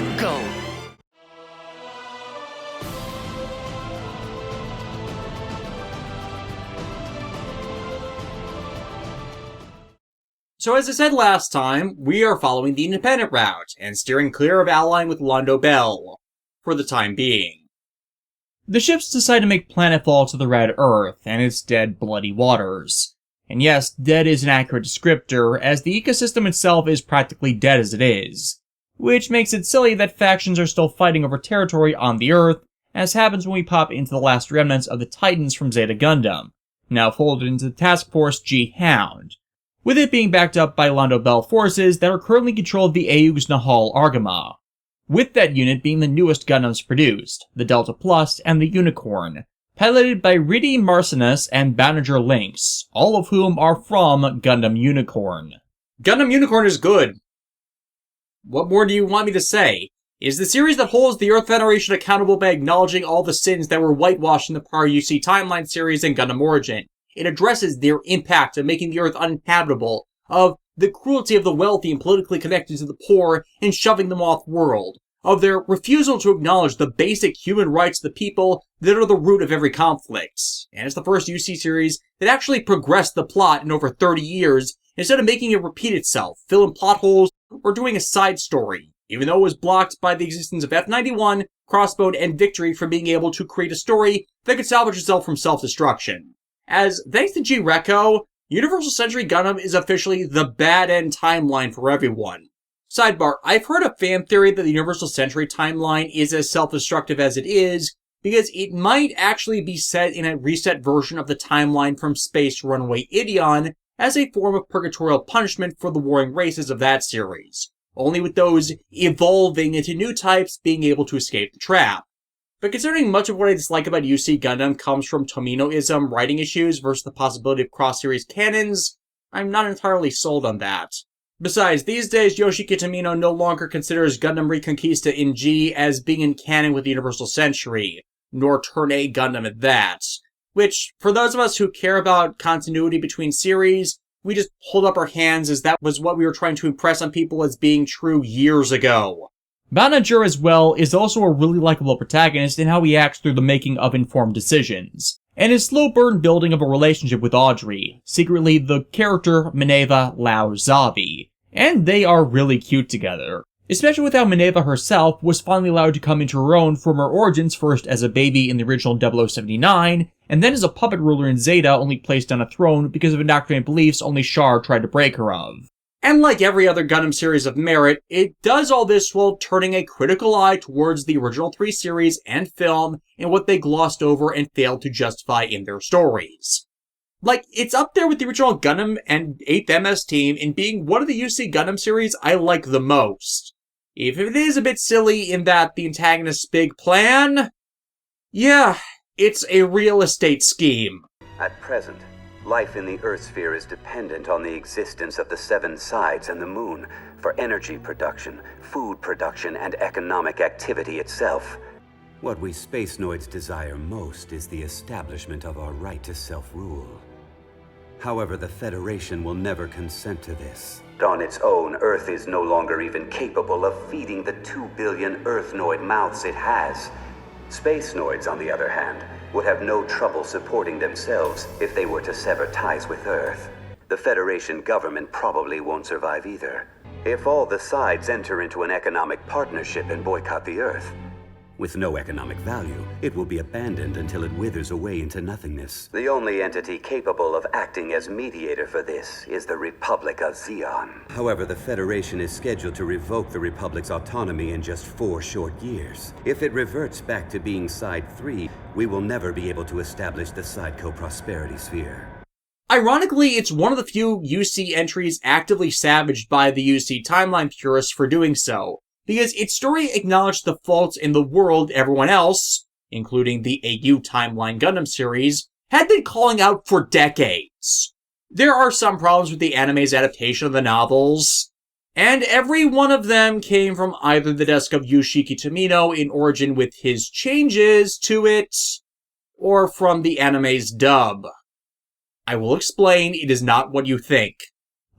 Let's go! So as I said last time, we are following the independent route, and steering clear of allying with Londo Bell, for the time being. The ships decide to make planetfall to the red Earth, and its dead, bloody waters. And yes, dead is an accurate descriptor, as the ecosystem itself is practically dead as it is. Which makes it silly that factions are still fighting over territory on the Earth, as happens when we pop into the last remnants of the Titans from Zeta Gundam, now folded into the Task Force G-Hound, with it being backed up by Londo Bell forces that are currently controlled the Ayugs Nahal Argama, with that unit being the newest Gundams produced, the Delta Plus and the Unicorn, piloted by Ridi Marcinus and Banagher Lynx, all of whom are from Gundam Unicorn. Gundam Unicorn is good. What more do you want me to say? It is the series that holds the Earth Federation accountable by acknowledging all the sins that were whitewashed in the prior UC Timeline series and Gundam Origin. It addresses their impact of making the Earth uninhabitable, of the cruelty of the wealthy and politically connected to the poor and shoving them off-world, of their refusal to acknowledge the basic human rights of the people that are the root of every conflict. And it's the first UC series that actually progressed the plot in over 30 years, instead of making it repeat itself, fill in plot holes, or doing a side story, even though it was blocked by the existence of F-91, Crossbone, and Victory from being able to create a story that could salvage itself from self-destruction. As, thanks to G-Reco, Universal Century Gundam is officially the bad end timeline for everyone. Sidebar, I've heard a fan theory that the Universal Century timeline is as self-destructive as it is, because it might actually be set in a reset version of the timeline from Space Runaway Ideon as a form of purgatorial punishment for the warring races of that series, only with those evolving into new types being able to escape the trap. But considering much of what I dislike about UC Gundam comes from Tomino-ism writing issues versus the possibility of cross-series canons, I'm not entirely sold on that. Besides, these days Yoshiki Tomino no longer considers Gundam Reconquista in G as being in canon with the Universal Century, nor Turn A Gundam at that. Which, for those of us who care about continuity between series, we just hold up our hands as that was what we were trying to impress on people as being true years ago. Banagher as well is also a really likable protagonist in how he acts through the making of informed decisions, and his slow burn building of a relationship with Audrey, secretly the character Minerva Lau Zavi, and they are really cute together. Especially with how Minerva herself was finally allowed to come into her own from her origins first as a baby in the original 0079, and then as a puppet ruler in Zeta only placed on a throne because of indoctrinated beliefs only Char tried to break her of. And like every other Gundam series of merit, it does all this while turning a critical eye towards the original 3 series and film and what they glossed over and failed to justify in their stories. Like, it's up there with the original Gundam and 8th MS team in being one of the UC Gundam series I like the most. Even if it is a bit silly in that the antagonist's big plan, yeah, it's a real estate scheme. At present, life in the Earth sphere is dependent on the existence of the 7 sides and the moon for energy production, food production, and economic activity itself. What we Spacenoids desire most is the establishment of our right to self-rule. However, the Federation will never consent to this. On its own, Earth is no longer even capable of feeding the 2 billion Earthnoid mouths it has. Spacenoids, on the other hand, would have no trouble supporting themselves if they were to sever ties with Earth. The Federation government probably won't survive either. If all the sides enter into an economic partnership and boycott the Earth, with no economic value, it will be abandoned until it withers away into nothingness. The only entity capable of acting as mediator for this is the Republic of Zeon. However, the Federation is scheduled to revoke the Republic's autonomy in just 4 short years. If it reverts back to being Side 3, we will never be able to establish the Sideco Prosperity Sphere. Ironically, it's one of the few UC entries actively savaged by the UC timeline purists for doing so, because its story acknowledged the faults in the world everyone else, including the AU Timeline Gundam series, had been calling out for decades. There are some problems with the anime's adaptation of the novels, and every one of them came from either the desk of Yoshiki Tomino in Origin with his changes to it, or from the anime's dub. I will explain, it is not what you think.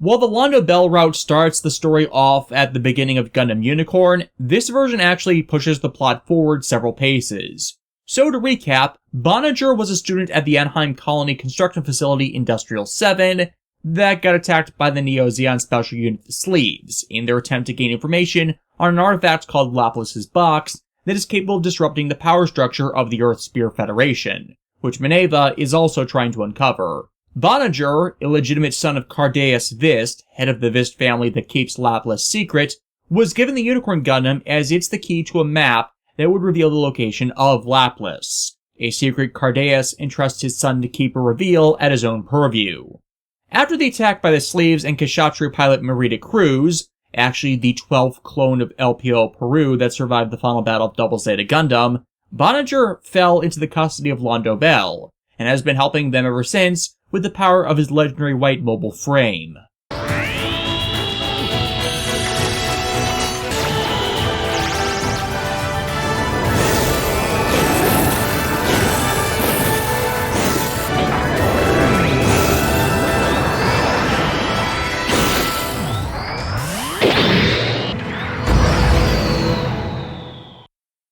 While the Londo Bell route starts the story off at the beginning of Gundam Unicorn, this version actually pushes the plot forward several paces. So to recap, Boninger was a student at the Anaheim Colony Construction Facility Industrial 7 that got attacked by the Neo-Zeon Special Unit the Sleeves in their attempt to gain information on an artifact called Laplace's Box that is capable of disrupting the power structure of the Earth Sphere Federation, which Mineva is also trying to uncover. Boninger, illegitimate son of Cardaeus Vist, head of the Vist family that keeps Laplace secret, was given the Unicorn Gundam as it's the key to a map that would reveal the location of Laplace, a secret Cardaeus entrusts his son to keep or reveal at his own purview. After the attack by the Sleeves and Kshatriya pilot Merida Cruz, actually the 12th clone of LPO Peru that survived the final battle of Double Zeta Gundam, Boninger fell into the custody of Londo Bell, and has been helping them ever since with the power of his legendary white mobile frame.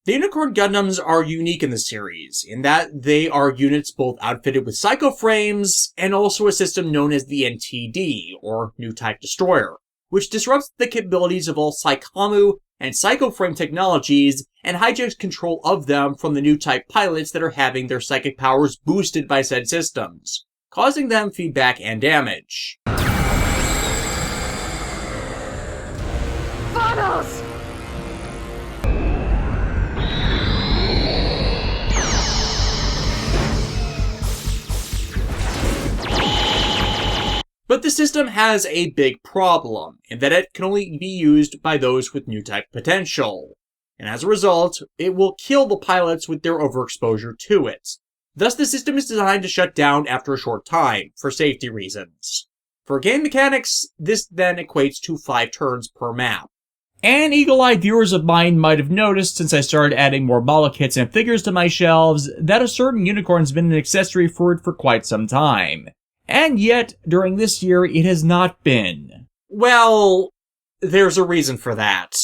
The Unicorn Gundams are unique in the series, in that they are units both outfitted with Psycho Frames, and also a system known as the NTD, or New Type Destroyer, which disrupts the capabilities of all Psychomu and Psycho Frame technologies, and hijacks control of them from the new type pilots that are having their psychic powers boosted by said systems, causing them feedback and damage. Vados! But the system has a big problem, in that it can only be used by those with new type potential, and as a result, it will kill the pilots with their overexposure to it. Thus, the system is designed to shut down after a short time, for safety reasons. For game mechanics, this then equates to 5 turns per map. And eagle-eyed viewers of mine might have noticed, since I started adding more model kits and figures to my shelves, that a certain unicorn's been an accessory for it for quite some time. And yet, during this year, it has not been. Well, there's a reason for that.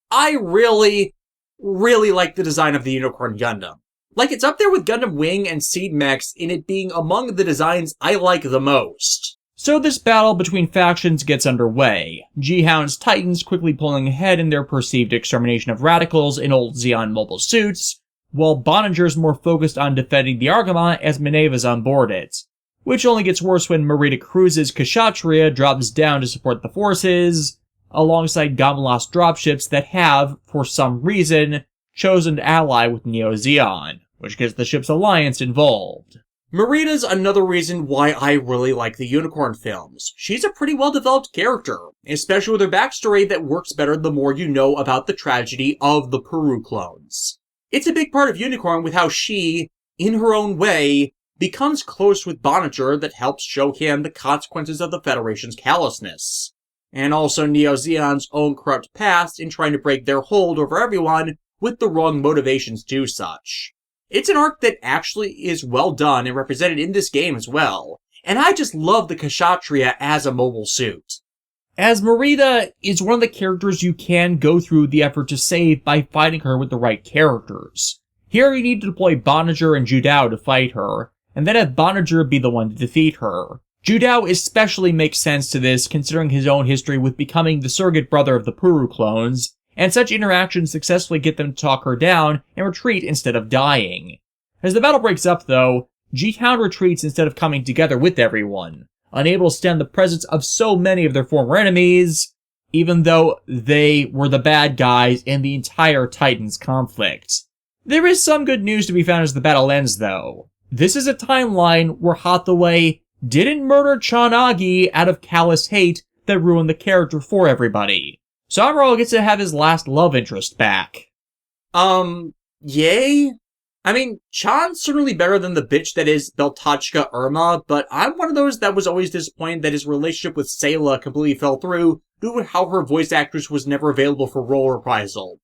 I really like the design of the Unicorn Gundam. Like, it's up there with Gundam Wing and Seed Mechs in it being among the designs I like the most. So this battle between factions gets underway, G-Hound's Titans quickly pulling ahead in their perceived extermination of radicals in old Zeon mobile suits, while Boninger's more focused on defending the Argama as Mineva's on board it. Which only gets worse when Merida Cruz's Kshatriya drops down to support the forces, alongside Gamelas dropships that have, for some reason, chosen to ally with Neo-Zeon, which gets the ship's alliance involved. Merida's another reason why I really like the Unicorn films. She's a pretty well-developed character, especially with her backstory that works better the more you know about the tragedy of the Peru clones. It's a big part of Unicorn with how she, in her own way, becomes close with Boninger that helps show him the consequences of the Federation's callousness. And also Neo-Zeon's own corrupt past in trying to break their hold over everyone with the wrong motivations to do such. It's an arc that actually is well done and represented in this game as well, and I just love the Kshatriya as a mobile suit. As Merida is one of the characters you can go through the effort to save by fighting her with the right characters. Here you need to deploy Boninger and Judao to fight her, and then have Boninger be the one to defeat her. Judao especially makes sense to this considering his own history with becoming the surrogate brother of the Peru clones, and such interactions successfully get them to talk her down and retreat instead of dying. As the battle breaks up though, G-Hound retreats instead of coming together with everyone, unable to stand the presence of so many of their former enemies, even though they were the bad guys in the entire Titans conflict. There is some good news to be found as the battle ends though. This is a timeline where Hathaway didn't murder Chanagi out of callous hate that ruined the character for everybody. So Amuro gets to have his last love interest back. Yay? I mean, Chan's certainly better than the bitch that is Beltachka Irma, but I'm one of those that was always disappointed that his relationship with Sayla completely fell through due to how her voice actress was never available for role reprisal.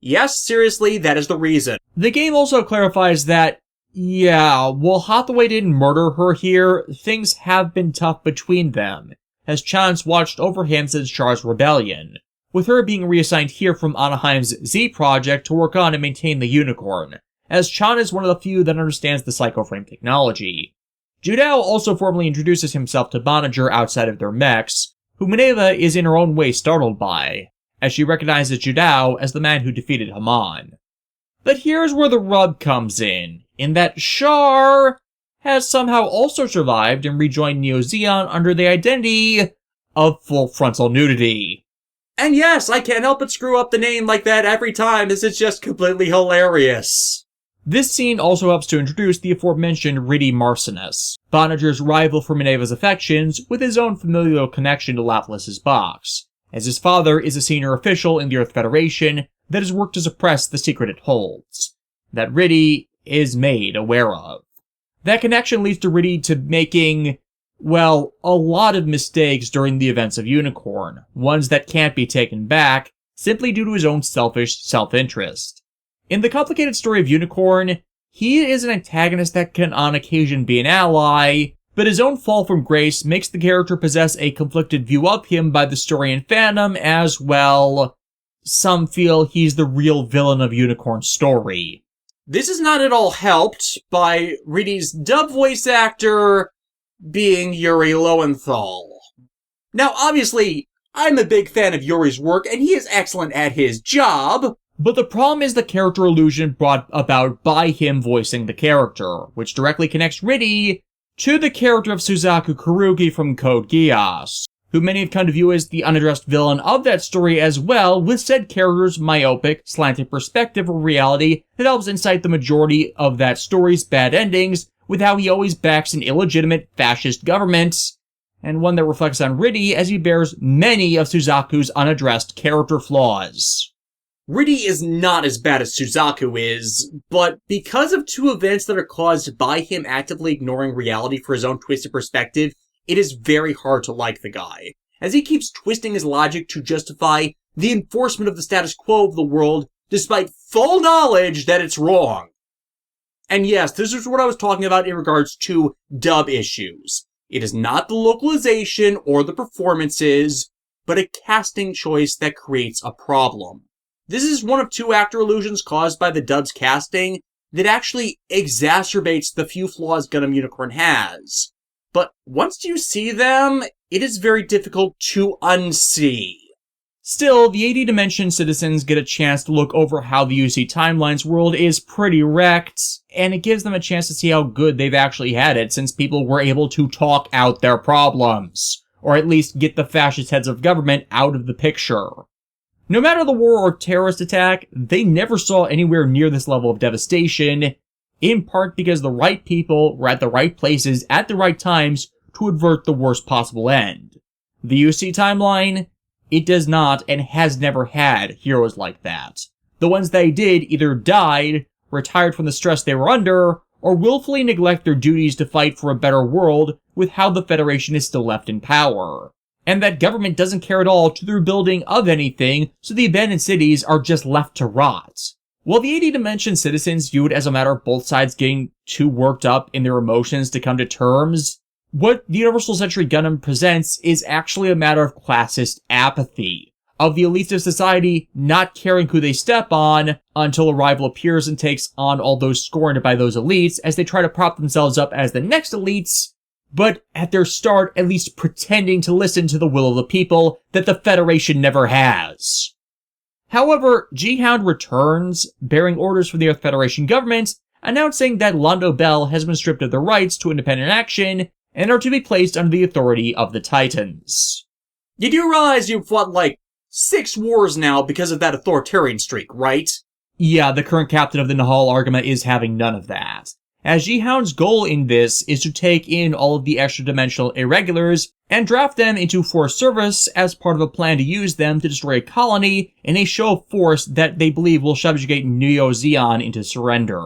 Yes, seriously, that is the reason. The game also clarifies that, yeah, while Hathaway didn't murder her here, things have been tough between them, as Chan's watched over him since Char's rebellion, with her being reassigned here from Anaheim's Z project to work on and maintain the unicorn, as Chan is one of the few that understands the psychoframe technology. Judao also formally introduces himself to Mazinger outside of their mechs, who Mineva is in her own way startled by, as she recognizes Judao as the man who defeated Haman. But here's where the rub comes in that Char has somehow also survived and rejoined Neo-Zeon under the identity of full frontal nudity. And yes, I can't help but screw up the name like that every time, as it's just completely hilarious. This scene also helps to introduce the aforementioned Riddy Marcinus, Boninger's rival for Mineva's affections, with his own familial connection to Laplace's box, as his father is a senior official in the Earth Federation that has worked to suppress the secret it holds, that Riddy is made aware of. That connection leads to Riddy to making, well, a lot of mistakes during the events of Unicorn, ones that can't be taken back, simply due to his own selfish self-interest. In the complicated story of Unicorn, he is an antagonist that can on occasion be an ally, but his own fall from grace makes the character possess a conflicted view of him by the story and fandom as, well, some feel he's the real villain of Unicorn's story. This is not at all helped by Riddy's dub voice actor being Yuri Lowenthal. Now, obviously, I'm a big fan of Yuri's work, and he is excellent at his job. But the problem is the character illusion brought about by him voicing the character, which directly connects Riddy to the character of Suzaku Kurugi from Code Geass, who many have come to view as the unaddressed villain of that story as well, with said character's myopic, slanted perspective of reality that helps incite the majority of that story's bad endings, with how he always backs an illegitimate fascist government, and one that reflects on Riddy as he bears many of Suzaku's unaddressed character flaws. Riddy is not as bad as Suzaku is, but because of two events that are caused by him actively ignoring reality for his own twisted perspective, it is very hard to like the guy, as he keeps twisting his logic to justify the enforcement of the status quo of the world despite full knowledge that it's wrong. And yes, this is what I was talking about in regards to dub issues. It is not the localization or the performances, but a casting choice that creates a problem. This is one of two actor illusions caused by the dub's casting that actually exacerbates the few flaws Gundam Unicorn has. But once you see them, it is very difficult to unsee. Still, the 80 Dimension citizens get a chance to look over how the UC Timeline's world is pretty wrecked, and it gives them a chance to see how good they've actually had it since people were able to talk out their problems, or at least get the fascist heads of government out of the picture. No matter the war or terrorist attack, they never saw anywhere near this level of devastation, in part because the right people were at the right places at the right times to avert the worst possible end. The UC Timeline, it does not and has never had heroes like that. The ones they did either died, retired from the stress they were under, or willfully neglect their duties to fight for a better world with how the Federation is still left in power. And that government doesn't care at all to the rebuilding of anything, so the abandoned cities are just left to rot. While the 80 Dimension citizens view it as a matter of both sides getting too worked up in their emotions to come to terms, what the Universal Century Gundam presents is actually a matter of classist apathy, of the elites of society not caring who they step on until a rival appears and takes on all those scorned by those elites as they try to prop themselves up as the next elites, but at their start at least pretending to listen to the will of the people that the Federation never has. However, G-Hound returns, bearing orders from the Earth Federation government, announcing that Londo Bell has been stripped of their rights to independent action and are to be placed under the authority of the Titans. You do realize you've fought like 6 wars now because of that authoritarian streak, right? Yeah, the current captain of the Nahal Argama is having none of that. as Ji-hound's goal in this is to take in all of the extra-dimensional irregulars and draft them into force service as part of a plan to use them to destroy a colony in a show of force that they believe will subjugate Neo Zeon into surrender.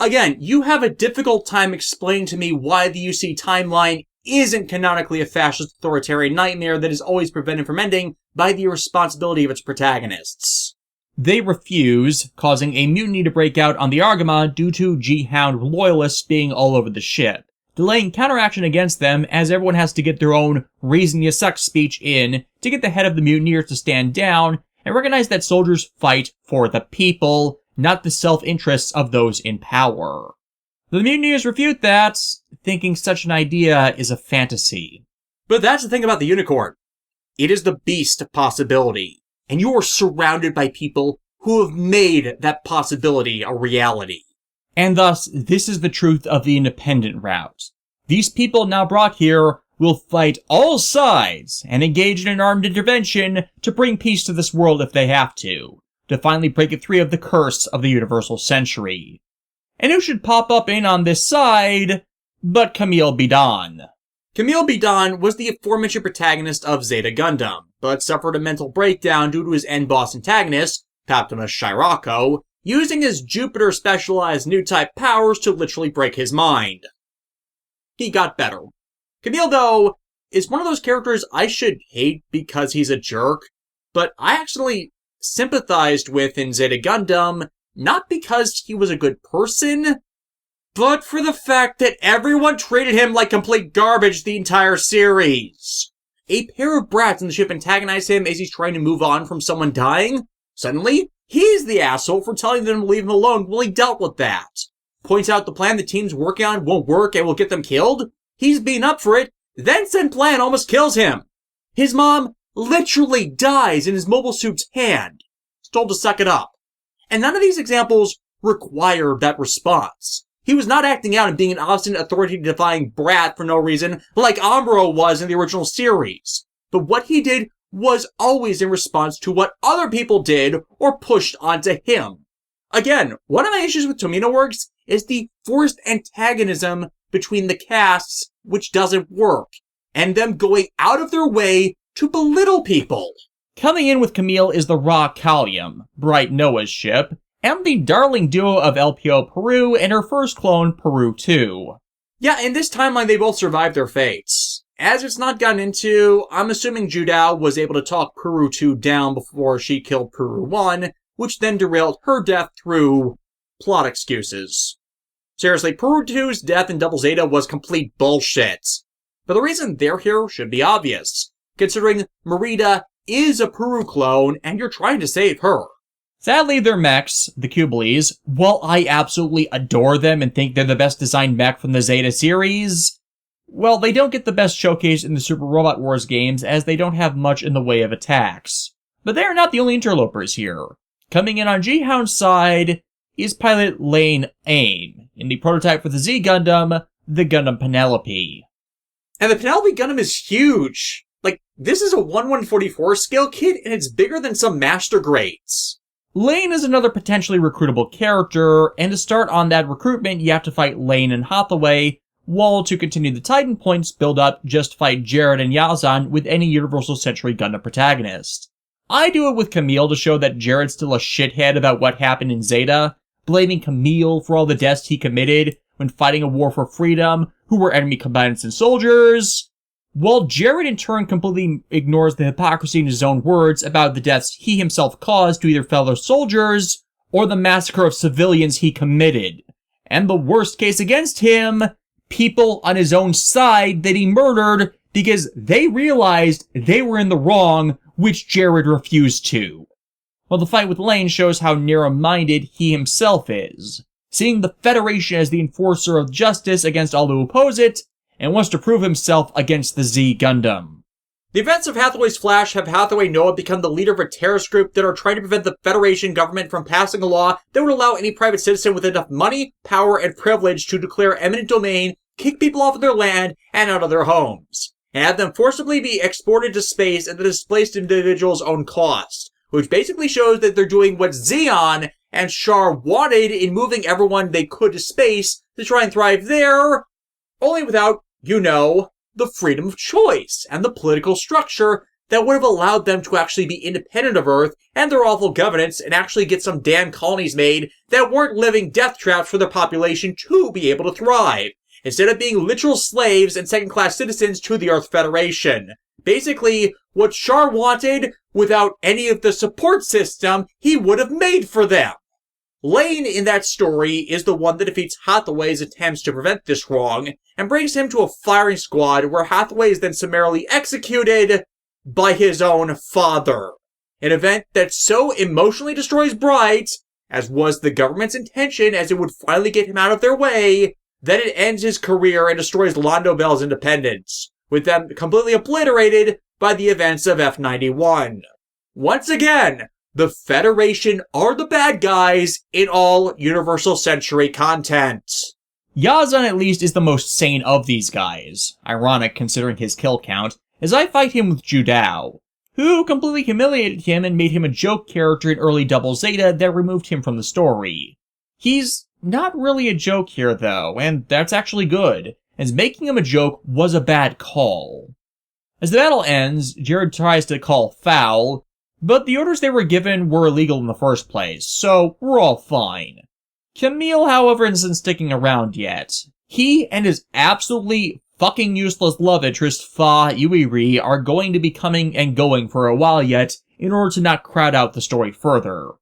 Again, you have a difficult time explaining to me why the UC timeline isn't canonically a fascist authoritarian nightmare that is always prevented from ending by the irresponsibility of its protagonists. They refuse, causing a mutiny to break out on the Argama due to Ji-hound loyalists being all over the ship, delaying counteraction against them as everyone has to get their own reason you suck speech in to get the head of the mutineers to stand down and recognize that soldiers fight for the people, not the self-interests of those in power. The mutineers refute that, thinking such an idea is a fantasy. But that's the thing about the unicorn. It is the beast of possibility, and you are surrounded by people who have made that possibility a reality. And thus, this is the truth of the independent route. These people now brought here will fight all sides and engage in an armed intervention to bring peace to this world if they have to finally break it free of the curse of the universal century. And who should pop up in on this side but Camille Bidan? Camille Bidan was the aforementioned protagonist of Zeta Gundam, but suffered a mental breakdown due to his end-boss antagonist, Paptimus Shirako, using his Jupiter-specialized new type powers to literally break his mind. He got better. Camille, though, is one of those characters I should hate because he's a jerk, but I actually sympathized with in Zeta Gundam, not because he was a good person, but for the fact that everyone treated him like complete garbage the entire series. A pair of brats in the ship antagonize him as he's trying to move on from someone dying. Suddenly, he's the asshole for telling them to leave him alone while he dealt with that. Points out the plan the team's working on won't work and will get them killed. He's beaten up for it, then said plan almost kills him. His mom literally dies in his mobile suit's hand. He's told to suck it up. And none of these examples require that response. He was not acting out and being an obstinate, authority-defying brat for no reason, like Ambro was in the original series. But what he did was always in response to what other people did or pushed onto him. Again, one of my issues with Tomino Works is the forced antagonism between the casts, which doesn't work, and them going out of their way to belittle people. Coming in with Camille is the Raw Kalium, Bright Noah's ship, and the darling duo of LPO Peru and her first clone, Peru 2. Yeah, in this timeline they both survived their fates. As it's not gotten into, I'm assuming Judao was able to talk Peru 2 down before she killed Peru 1, which then derailed her death through plot excuses. Seriously, Peru 2's death in Double Zeta was complete bullshit. But the reason they're here should be obvious, considering Merida is a Peru clone and you're trying to save her. Sadly, their mechs, the Kubelis, while I absolutely adore them and think they're the best designed mech from the Zeta series, well, they don't get the best showcase in the Super Robot Wars games as they don't have much in the way of attacks. But they are not the only interlopers here. Coming in on Ji-hound's side is pilot Lane Aim, in the prototype for the Z Gundam, the Gundam Penelope. And the Penelope Gundam is huge. Like, this is a 1/144 scale kit and it's bigger than some master grades. Lane is another potentially recruitable character, and to start on that recruitment, you have to fight Lane and Hathaway, while to continue the Titan points build up, just fight Jared and Yazan with any Universal Century Gundam protagonist. I do it with Camille to show that Jared's still a shithead about what happened in Zeta, blaming Camille for all the deaths he committed when fighting a war for freedom, who were enemy combatants and soldiers, while Jared in turn completely ignores the hypocrisy in his own words about the deaths he himself caused to either fellow soldiers or the massacre of civilians he committed. And the worst case against him, people on his own side that he murdered because they realized they were in the wrong, which Jared refused to. While the fight with Lane shows how narrow-minded he himself is, seeing the Federation as the enforcer of justice against all who oppose it, and wants to prove himself against the Z Gundam. The events of Hathaway's Flash have Hathaway Noah become the leader of a terrorist group that are trying to prevent the Federation government from passing a law that would allow any private citizen with enough money, power, and privilege to declare eminent domain, kick people off of their land and out of their homes, and have them forcibly be exported to space at the displaced individual's own cost, which basically shows that they're doing what Zeon and Char wanted in moving everyone they could to space to try and thrive there, only without, the freedom of choice and the political structure that would have allowed them to actually be independent of Earth and their awful governance and actually get some damn colonies made that weren't living death traps for their population to be able to thrive, instead of being literal slaves and second-class citizens to the Earth Federation. Basically, what Char wanted without any of the support system he would have made for them. Lane in that story is the one that defeats Hathaway's attempts to prevent this wrong and brings him to a firing squad where Hathaway is then summarily executed by his own father. An event that so emotionally destroys Bright, as was the government's intention as it would finally get him out of their way, that it ends his career and destroys Londo Bell's independence, with them completely obliterated by the events of F91. Once again, the Federation are the bad guys in all Universal Century content. Yazan at least is the most sane of these guys, ironic considering his kill count, as I fight him with Judao, who completely humiliated him and made him a joke character in early Double Zeta that removed him from the story. He's not really a joke here though, and that's actually good, as making him a joke was a bad call. As the battle ends, Jared tries to call foul, but the orders they were given were illegal in the first place, so we're all fine. Camille, however, isn't sticking around yet. He and his absolutely fucking useless love interest, Fa Yuiri, are going to be coming and going for a while yet, in order to not crowd out the story further.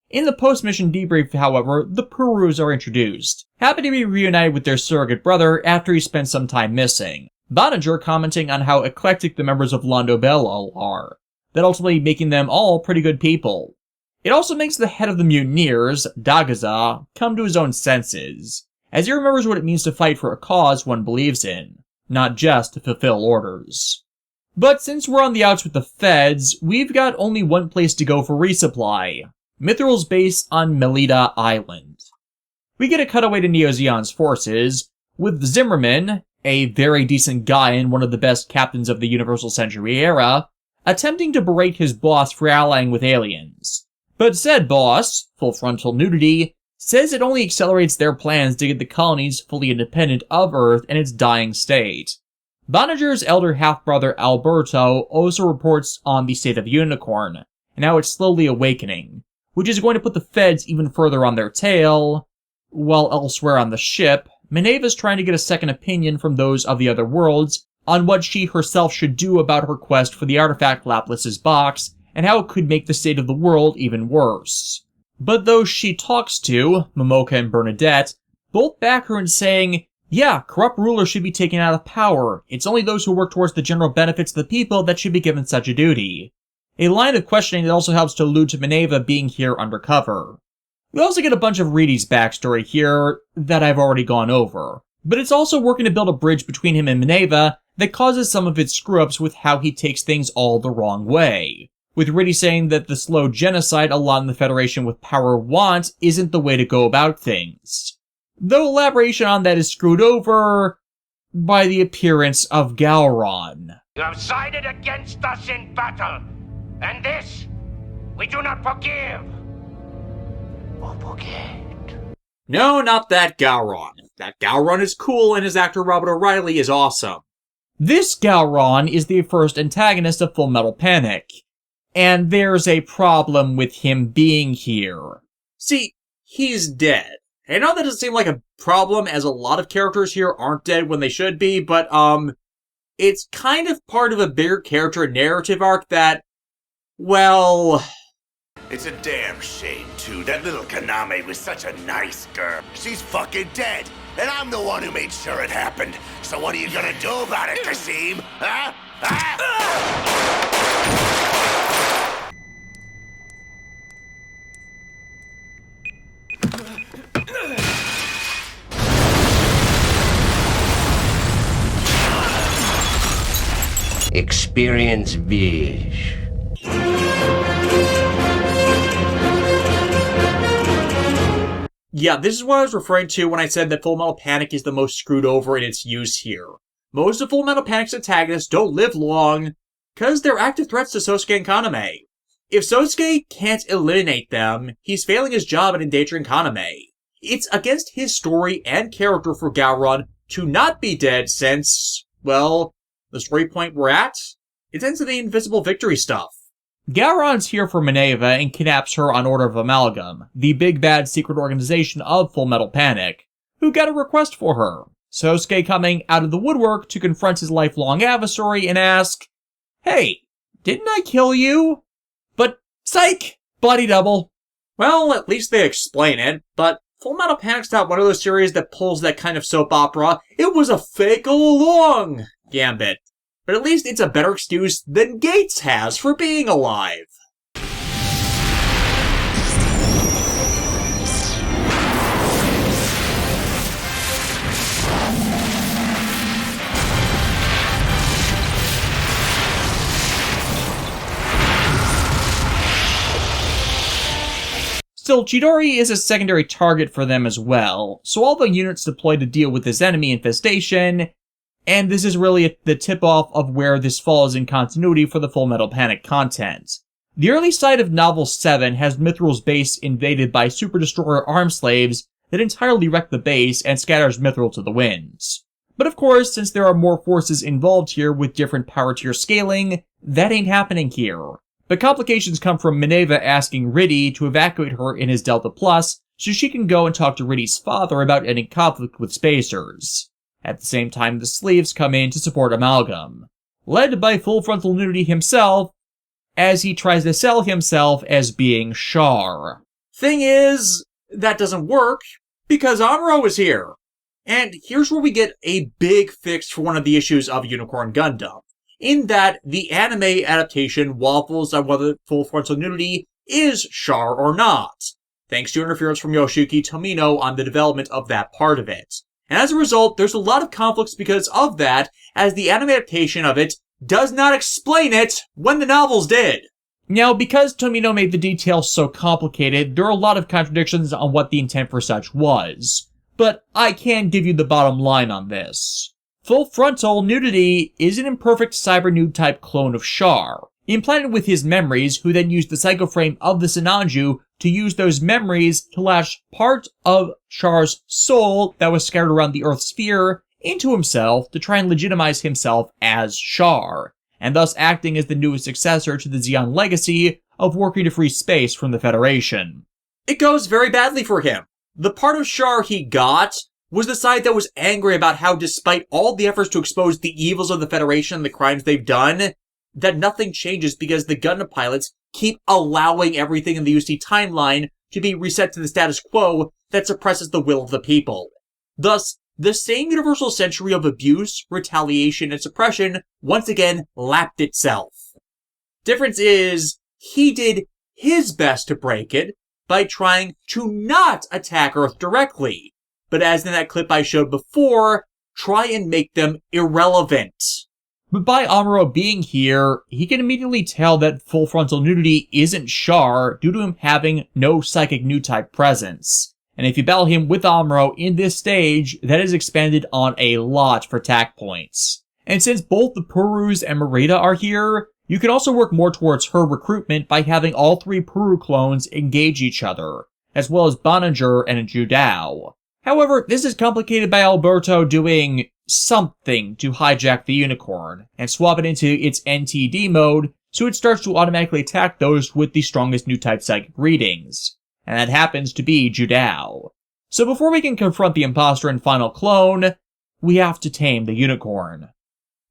In the post-mission debrief, however, the Purus are introduced, happy to be reunited with their surrogate brother after he spent some time missing. Boninger commenting on how eclectic the members of Londo Bell all are, that ultimately making them all pretty good people. It also makes the head of the mutineers, Dagaza, come to his own senses, as he remembers what it means to fight for a cause one believes in, not just to fulfill orders. But since we're on the outs with the feds, we've got only one place to go for resupply, Mithril's base on Melita Island. We get a cutaway to Neo Zeon's forces, with Zimmerman, a very decent guy and one of the best captains of the Universal Century era, attempting to berate his boss for allying with aliens. But said boss, full frontal nudity, says it only accelerates their plans to get the colonies fully independent of Earth in its dying state. Boninger's elder half-brother Alberto also reports on the state of Unicorn, and how it's slowly awakening, which is going to put the feds even further on their tail, while elsewhere on the ship, Minerva's trying to get a second opinion from those of the other worlds on what she herself should do about her quest for the artifact Laplace's box, and how it could make the state of the world even worse. But those she talks to, Momoka and Bernadette, both back her in saying, yeah, corrupt rulers should be taken out of power, it's only those who work towards the general benefits of the people that should be given such a duty. A line of questioning that also helps to allude to Minerva being here undercover. We also get a bunch of Reedy's backstory here that I've already gone over, but it's also working to build a bridge between him and Minerva that causes some of its screw-ups with how he takes things all the wrong way. With Reedy saying that the slow genocide a lot in the Federation with power want isn't the way to go about things. Though elaboration on that is screwed over by the appearance of Gowron. You have sided against us in battle, and this we do not forgive. Or forget. No, not that Gowron. That Gowron is cool and his actor Robert O'Reilly is awesome. This Gowron is the first antagonist of Full Metal Panic, and there's a problem with him being here. See, he's dead. I know that doesn't seem like a problem, as a lot of characters here aren't dead when they should be, but, it's kind of part of a bigger character narrative arc that, well... It's a damn shame, too. That little Kaname was such a nice girl. She's fucking dead, and I'm the one who made sure it happened. So what are you gonna do about it, Kasim? Huh? Experience Beige. Yeah, this is what I was referring to when I said that Full Metal Panic is the most screwed over in its use here. Most of Full Metal Panic's antagonists don't live long, because they're active threats to Sosuke and Kaname. If Sosuke can't eliminate them, he's failing his job and endangering Kaname. It's against his story and character for Gowron to not be dead since, well, the story point we're at, it's into the Invisible Victory stuff. Gowron's here for Minerva and kidnaps her on order of Amalgam, the big bad secret organization of Full Metal Panic, who got a request for her. Sosuke coming out of the woodwork to confront his lifelong adversary and ask, "Hey, didn't I kill you?" But, psych! Body double. Well, at least they explain it, but Full Metal Panic's not one of those series that pulls that kind of soap opera, "it was a fake all along" gambit. But at least it's a better excuse than Gates has for being alive. Still, Chidori is a secondary target for them as well, so all the units deployed to deal with this enemy infestation, and this is really the tip-off of where this falls in continuity for the Full Metal Panic content. The early side of Novel 7 has Mithril's base invaded by Super Destroyer arm slaves that entirely wreck the base and scatters Mithril to the winds. But of course, since there are more forces involved here with different power tier scaling, that ain't happening here. But complications come from Minerva asking Riddy to evacuate her in his Delta Plus so she can go and talk to Riddy's father about ending conflict with Spacers. At the same time, the sleeves come in to support Amalgam, led by Full Frontal Nudity himself, as he tries to sell himself as being Char. Thing is, that doesn't work, because Amuro is here. And here's where we get a big fix for one of the issues of Unicorn Gundam, in that the anime adaptation waffles on whether Full Frontal Nudity is Char or not, thanks to interference from Yoshiki Tomino on the development of that part of it. And as a result, there's a lot of conflicts because of that, as the anime adaptation of it does not explain it when the novels did. Now, because Tomino made the details so complicated, there are a lot of contradictions on what the intent for such was. But I can give you the bottom line on this. Full Frontal Nudity is an imperfect cyber-nude type clone of Char, implanted with his memories, who then used the psychoframe of the Sinanju to use those memories to lash part of Char's soul that was scattered around the Earth sphere into himself to try and legitimize himself as Char, and thus acting as the newest successor to the Zeon legacy of working to free space from the Federation. It goes very badly for him. The part of Char he got was the side that was angry about how, despite all the efforts to expose the evils of the Federation and the crimes they've done, that nothing changes because the Gundam pilots keep allowing everything in the UC timeline to be reset to the status quo that suppresses the will of the people. Thus, the same universal century of abuse, retaliation, and suppression once again lapped itself. Difference is, he did his best to break it by trying to not attack Earth directly, but as in that clip I showed before, try and make them irrelevant. But by Amuro being here, he can immediately tell that Full Frontal Nudity isn't Char due to him having no psychic nude type presence. And if you battle him with Amuro in this stage, that is expanded on a lot for attack points. And since both the Purus and Merida are here, you can also work more towards her recruitment by having all three Puru clones engage each other, as well as Boninger and Judao. However, this is complicated by Alberto doing something to hijack the Unicorn, and swap it into its NTD mode, so it starts to automatically attack those with the strongest new type psychic readings. And that happens to be Judao. So before we can confront the imposter and final clone, we have to tame the Unicorn.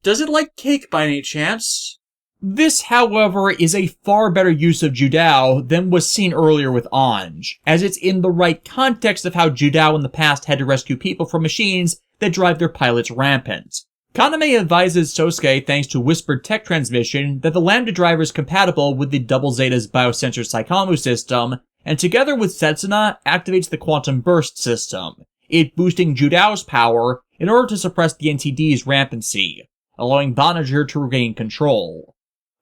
Does it like cake by any chance? This, however, is a far better use of Judao than was seen earlier with Anj, as it's in the right context of how Judao in the past had to rescue people from machines that drive their pilots rampant. Kaname advises Sosuke, thanks to whispered tech transmission, that the Lambda driver is compatible with the Double Zeta's biosensor Psychomu system, and together with Setsuna, activates the Quantum Burst system, it boosting Judao's power in order to suppress the NTD's rampancy, allowing Boninger to regain control.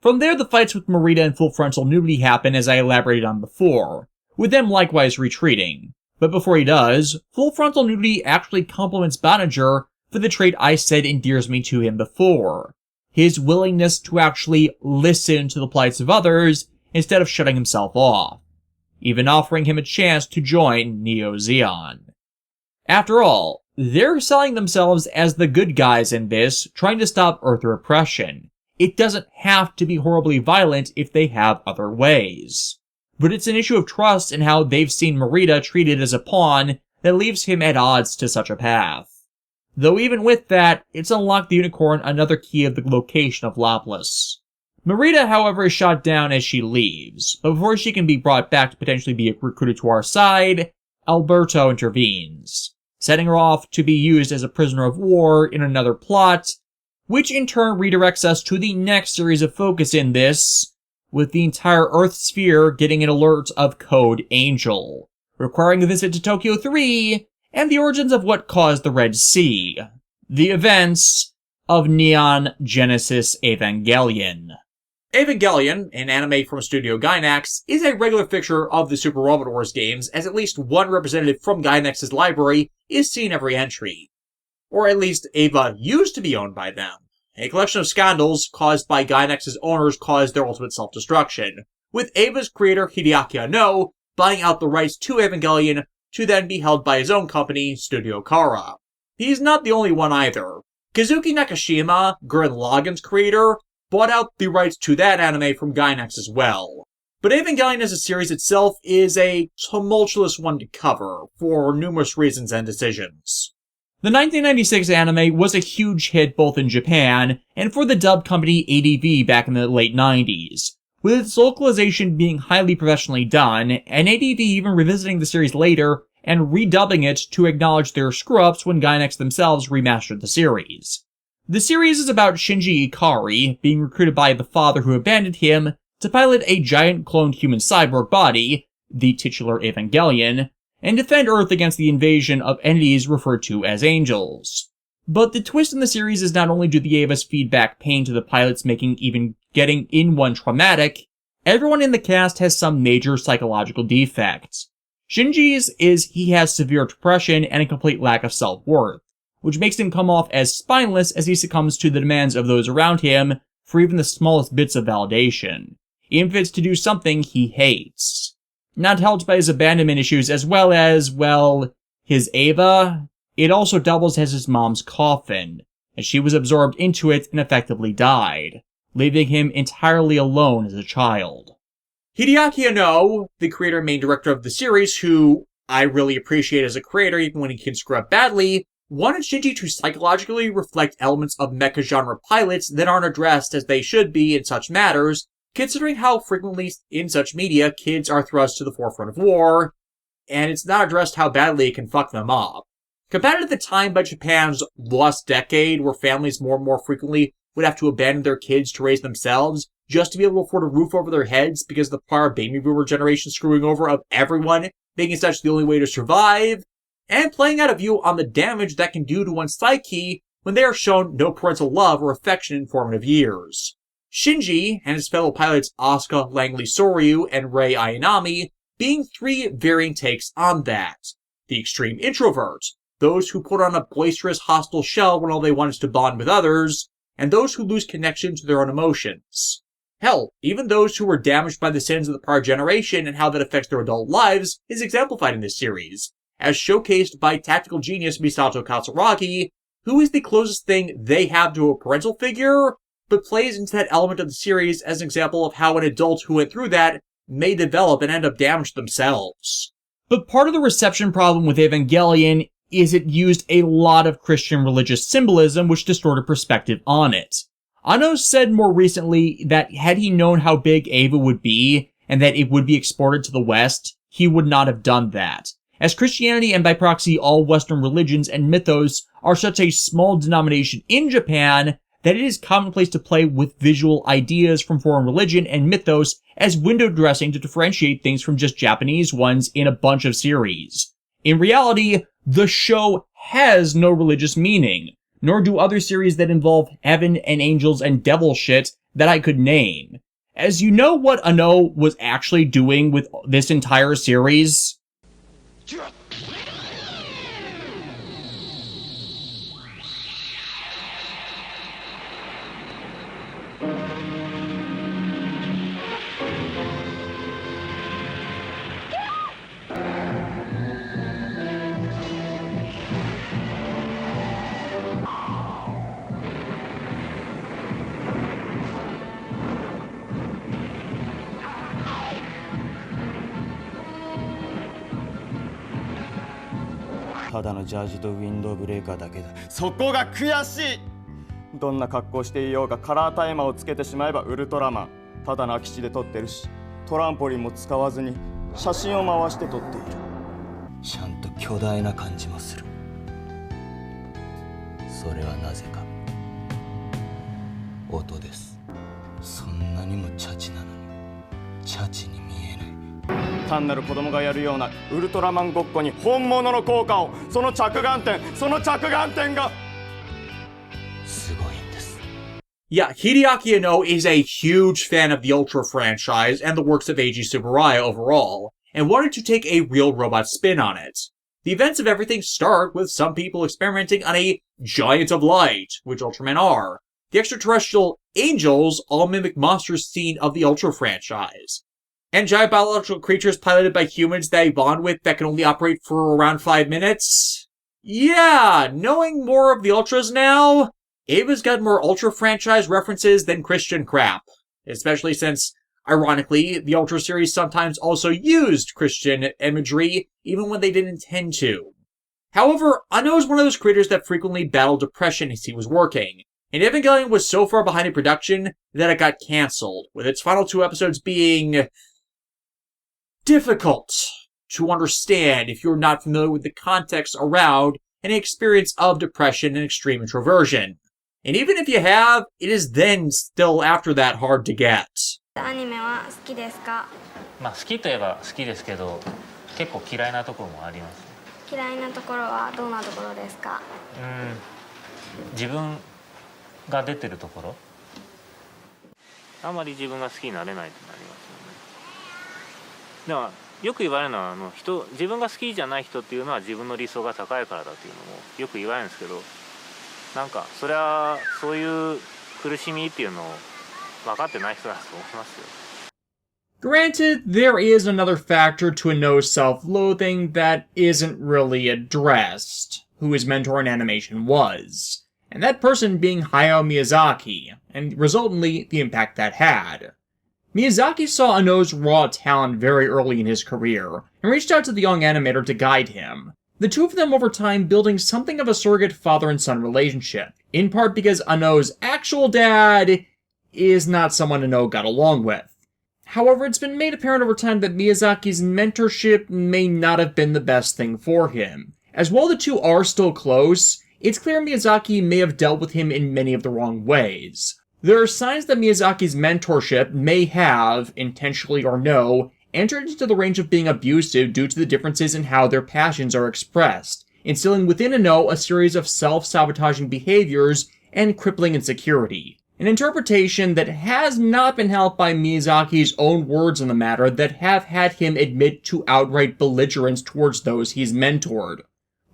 From there, the fights with Merida and Full Frontal Nudity happen, as I elaborated on before, with them likewise retreating. But before he does, Full Frontal Nudity actually compliments Boninger for the trait I said endears me to him before, his willingness to actually listen to the plights of others instead of shutting himself off. even offering him a chance to join Neo-Zeon. After all, they're selling themselves as the good guys in this, trying to stop Earth repression. It doesn't have to be horribly violent if they have other ways. But it's an issue of trust in how they've seen Merida treated as a pawn that leaves him at odds to such a path. Though even with that, it's unlocked the Unicorn another key of the location of Laplas. Merida, however, is shot down as she leaves, but before she can be brought back to potentially be recruited to our side, Alberto intervenes, setting her off to be used as a prisoner of war in another plot, which in turn redirects us to the next series of focus in this, with the entire Earth sphere getting an alert of Code Angel, requiring a visit to Tokyo 3, and the origins of what caused the Red Sea, the events of Neon Genesis Evangelion. Evangelion, an anime from Studio Gainax, is a regular fixture of the Super Robot Wars games, as at least one representative from Gainax's library is seen every entry. Or at least Eva used to be owned by them. A collection of scandals caused by Gainax's owners caused their ultimate self-destruction, with Eva's creator Hideaki Anno buying out the rights to Evangelion to then be held by his own company, Studio Kara. He's not the only one either. Kazuki Nakashima, Gurren Lagann's creator, bought out the rights to that anime from Gainax as well. But Evangelion as a series itself is a tumultuous one to cover, for numerous reasons and decisions. The 1996 anime was a huge hit both in Japan and for the dub company ADV back in the late 90s, with its localization being highly professionally done, and ADV even revisiting the series later and redubbing it to acknowledge their screw-ups when Gainax themselves remastered the series. The series is about Shinji Ikari being recruited by the father who abandoned him to pilot a giant cloned human cyborg body, the titular Evangelion, and defend Earth against the invasion of entities referred to as angels. But the twist in the series is not only do the Evas feed back pain to the pilots, making even getting in one traumatic, everyone in the cast has some major psychological defects. Shinji's is he has severe depression and a complete lack of self-worth, which makes him come off as spineless as he succumbs to the demands of those around him for even the smallest bits of validation, even if it's to do something he hates. Not helped by his abandonment issues as well as, well, his Eva, it also doubles as his mom's coffin, as she was absorbed into it and effectively died, leaving him entirely alone as a child. Hideaki Anno, the creator and main director of the series, who I really appreciate as a creator even when he can screw up badly, wanted Shinji to psychologically reflect elements of mecha genre pilots that aren't addressed as they should be in such matters, considering how frequently in such media kids are thrust to the forefront of war, and it's not addressed how badly it can fuck them up. Compounded at the time by Japan's lost decade, where families more and more frequently would have to abandon their kids to raise themselves, just to be able to afford a roof over their heads because of the prior baby boomer generation screwing over of everyone, making such the only way to survive, and playing out a view on the damage that can do to one's psyche when they are shown no parental love or affection in formative years. Shinji and his fellow pilots Asuka Langley Soryu and Rei Ayanami being three varying takes on that. The extreme introvert, those who put on a boisterous hostile shell when all they want is to bond with others, and those who lose connection to their own emotions. Hell, even those who were damaged by the sins of the prior generation and how that affects their adult lives is exemplified in this series, as showcased by tactical genius Misato Katsuragi, who is the closest thing they have to a parental figure, but plays into that element of the series as an example of how an adult who went through that may develop and end up damaged themselves. But part of the reception problem with Evangelion is it used a lot of Christian religious symbolism which distorted perspective on it. Anno said more recently that had he known how big Eva would be, and that it would be exported to the West, he would not have done that, as Christianity and by proxy all Western religions and mythos are such a small denomination in Japan that it is commonplace to play with visual ideas from foreign religion and mythos as window dressing to differentiate things from just Japanese ones in a bunch of series. In reality, the show has no religious meaning, nor do other series that involve heaven and angels and devil shit that I could name. As you know what Anno was actually doing with this entire series? ただのジャージとウィンドウブレーカーだけだ。そこが悔しい。どんな格好していようがカラータイマーをつけてしまえばウルトラマン。ただの空き地で撮ってるし、トランポリンも使わずに写真を回して撮っている。ちゃんと巨大な感じもする。それはなぜか音です。そんなにもチャチなのにチャチに見えない。単なる子供がやるようなウルトラマンごっこに本物の効果を、その着眼点がすごいんです。Yeah, Hideaki Anno is a huge fan of the Ultra franchise and the works of Eiji Tsuburaya overall, and wanted to take a real robot spin on it. The events of everything start with some people experimenting on a giant of light, which Ultramen are. The extraterrestrial angels all mimic monsters seen of the Ultra franchise. And giant biological creatures piloted by humans that I bond with that can only operate for around 5 minutes? Yeah, knowing more of the Ultras now, Ava's got more Ultra franchise references than Christian crap. Especially since, ironically, the Ultra series sometimes also used Christian imagery, even when they didn't intend to. However, Anno is one of those creators that frequently battled depression as he was working, and Evangelion was so far behind in production that it got cancelled, with its final 2 episodes being difficult to understand if you're not familiar with the context around an experience of depression and extreme introversion. And even if you have, it is then still after that hard to get. アニメは好きですか？まあ好きといえば好きですけど、結構嫌いなところもあります。嫌いなところはどんなところですか？自分が出てるところ。あんまり自分が好きになれないとなりますよね。でもよく言われるのは自分が好きじゃない人っていうのは自分の理想が高いからだっていうのもよく言われるんですけど、なんかそれはそういう苦しみっていうのを分かってない人だと思いますよ。Granted, there is another factor to Anno's self-loathing that isn't really addressed, who his mentor in animation was, and that person being Hayao Miyazaki, and resultantly the impact that had. Miyazaki saw Anno's raw talent very early in his career, and reached out to the young animator to guide him. The two of them over time building something of a surrogate father and son relationship, in part because Anno's actual dad is not someone Anno got along with. However, it's been made apparent over time that Miyazaki's mentorship may not have been the best thing for him. As while the two are still close, it's clear Miyazaki may have dealt with him in many of the wrong ways. There are signs that Miyazaki's mentorship may have, intentionally or no, entered into the range of being abusive due to the differences in how their passions are expressed, instilling within Anno a series of self-sabotaging behaviors and crippling insecurity. An interpretation that has not been helped by Miyazaki's own words on the matter that have had him admit to outright belligerence towards those he's mentored.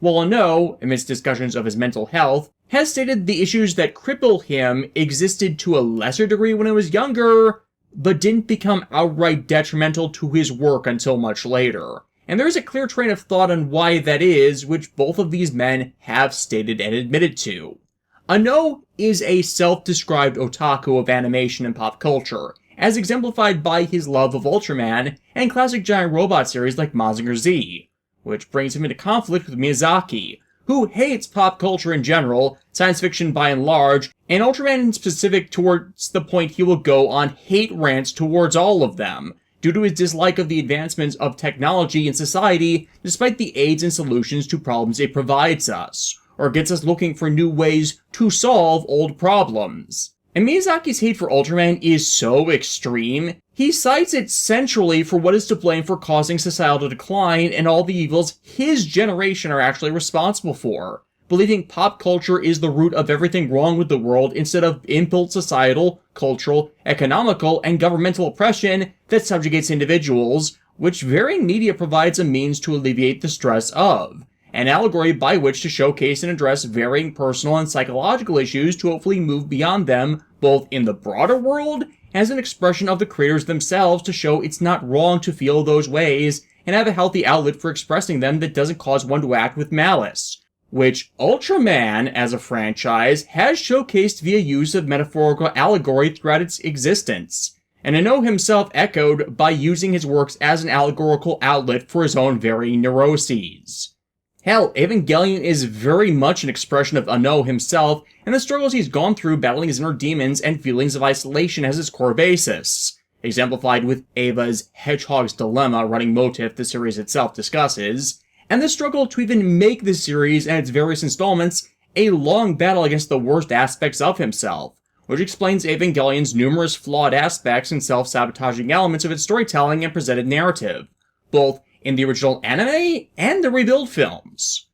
While Anno, amidst discussions of his mental health, has stated the issues that cripple him existed to a lesser degree when he was younger, but didn't become outright detrimental to his work until much later. And there is a clear train of thought on why that is, which both of these men have stated and admitted to. Anno is a self-described otaku of animation and pop culture, as exemplified by his love of Ultraman and classic giant robot series like Mazinger Z, which brings him into conflict with Miyazaki, who hates pop culture in general, science fiction by and large, and Ultraman in specific towards the point he will go on hate rants towards all of them, due to his dislike of the advancements of technology in society despite the aids and solutions to problems it provides us, or gets us looking for new ways to solve old problems. And Miyazaki's hate for Ultraman is so extreme, he cites it centrally for what is to blame for causing societal decline and all the evils his generation are actually responsible for, believing pop culture is the root of everything wrong with the world instead of inbuilt societal, cultural, economical, and governmental oppression that subjugates individuals, which varying media provides a means to alleviate the stress of, an allegory by which to showcase and address varying personal and psychological issues to hopefully move beyond them, both in the broader world, as an expression of the creators themselves to show it's not wrong to feel those ways, and have a healthy outlet for expressing them that doesn't cause one to act with malice, which Ultraman, as a franchise, has showcased via use of metaphorical allegory throughout its existence, and Anno himself echoed by using his works as an allegorical outlet for his own varying neuroses. Hell, Evangelion is very much an expression of Ano himself and the struggles he's gone through battling his inner demons and feelings of isolation as his core basis, exemplified with Eva's Hedgehog's Dilemma running motif the series itself discusses, and the struggle to even make the series and its various installments a long battle against the worst aspects of himself, which explains Evangelion's numerous flawed aspects and self-sabotaging elements of its storytelling and presented narrative, both in the original anime and the rebuild films.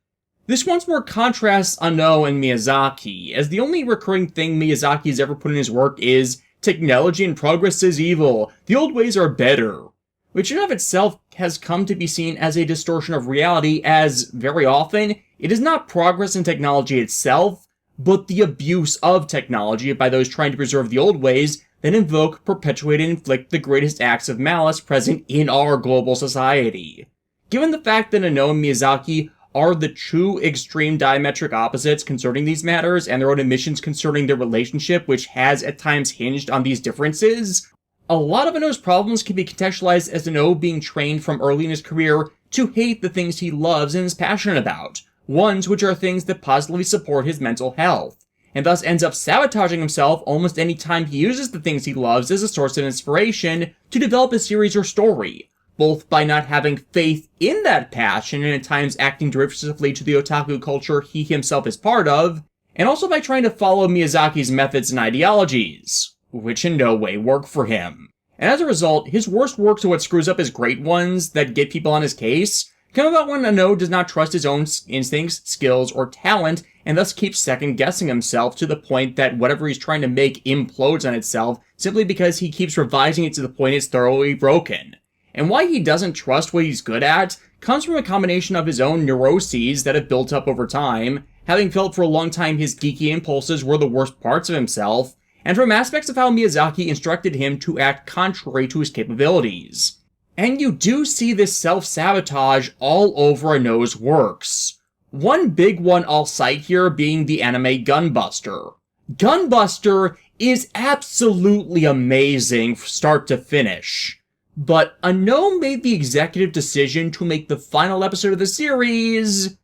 This once more contrasts Ano and Miyazaki, as the only recurring thing Miyazaki has ever put in his work is technology and progress is evil, the old ways are better, which in of itself has come to be seen as a distortion of reality, as very often it is not progress in technology itself, but the abuse of technology by those trying to preserve the old ways that invoke, perpetuate, and inflict the greatest acts of malice present in our global society. Given the fact that Ano and Miyazaki are the true extreme diametric opposites concerning these matters and their own admissions concerning their relationship, which has at times hinged on these differences, a lot of Ano's problems can be contextualized as Ano being trained from early in his career to hate the things he loves and is passionate about, ones which are things that positively support his mental health, and thus ends up sabotaging himself almost any time he uses the things he loves as a source of inspiration to develop a series or story, both by not having faith in that passion and at times acting derisively to the otaku culture he himself is part of, and also by trying to follow Miyazaki's methods and ideologies, which in no way work for him. And as a result, his worst works are what screws up his great ones that get people on his case, come about when Ano does not trust his own instincts, skills, or talent, and thus keeps second-guessing himself to the point that whatever he's trying to make implodes on itself simply because he keeps revising it to the point it's thoroughly broken. And why he doesn't trust what he's good at comes from a combination of his own neuroses that have built up over time, having felt for a long time his geeky impulses were the worst parts of himself, and from aspects of how Miyazaki instructed him to act contrary to his capabilities. And you do see this self-sabotage all over Ano's works. One big one I'll cite here being the anime Gunbuster. Gunbuster is absolutely amazing from start to finish, but Ano made the executive decision to make the final episode of the series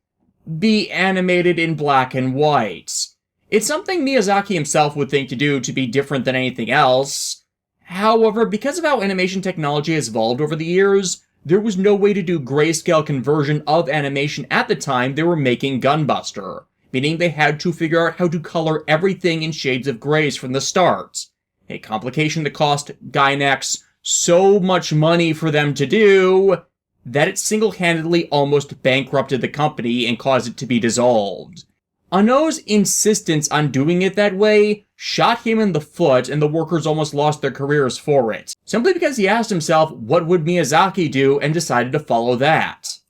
be animated in black and white. It's something Miyazaki himself would think to do to be different than anything else. However, because of how animation technology has evolved over the years, there was no way to do grayscale conversion of animation at the time they were making Gunbuster, meaning they had to figure out how to color everything in shades of grays from the start. A complication that cost Gainax so much money for them to do that it single-handedly almost bankrupted the company and caused it to be dissolved. Ano's insistence on doing it that way shot him in the foot, and the workers almost lost their careers for it, simply because he asked himself what would Miyazaki do and decided to follow that.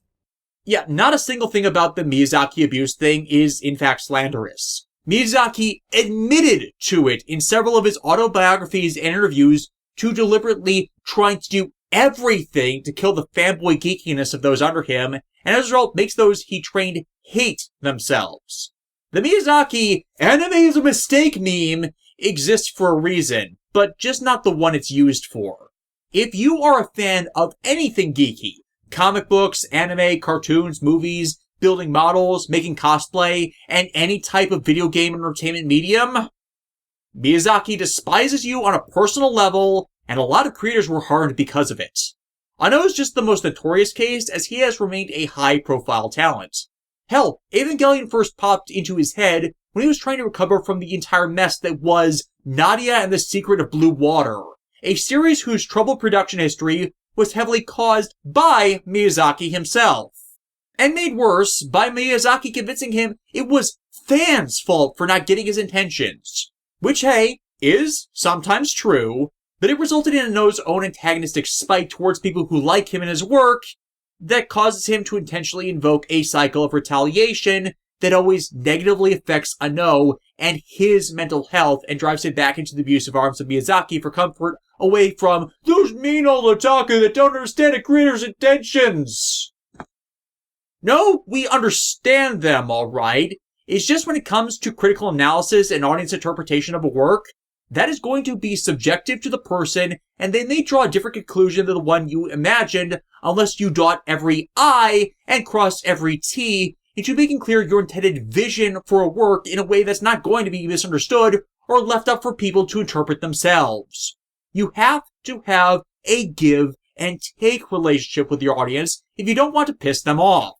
Yeah, not a single thing about the Miyazaki abuse thing is in fact slanderous. Miyazaki admitted to it in several of his autobiographies and interviews to deliberately trying to do everything to kill the fanboy geekiness of those under him, and as a result makes those he trained hate themselves. The Miyazaki "anime is a mistake" meme exists for a reason, but just not the one it's used for. If you are a fan of anything geeky, comic books, anime, cartoons, movies, building models, making cosplay, and any type of video game entertainment medium, Miyazaki despises you on a personal level, and a lot of creators were harmed because of it. Ano is just the most notorious case, as he has remained a high-profile talent. Hell, Evangelion first popped into his head when he was trying to recover from the entire mess that was Nadia and the Secret of Blue Water, a series whose troubled production history was heavily caused by Miyazaki himself, and made worse by Miyazaki convincing him it was fans' fault for not getting his intentions, which, hey, is sometimes true, but it resulted in Ano's own antagonistic spite towards people who like him and his work that causes him to intentionally invoke a cycle of retaliation that always negatively affects Ano and his mental health and drives him back into the abusive arms of Miyazaki for comfort away from those mean old otaku that don't understand a creator's intentions. No, we understand them, alright. It's just when it comes to critical analysis and audience interpretation of a work, that is going to be subjective to the person, and they may draw a different conclusion than the one you imagined unless you dot every I and cross every T into making clear your intended vision for a work in a way that's not going to be misunderstood or left up for people to interpret themselves. You have to have a give and take relationship with your audience if you don't want to piss them off.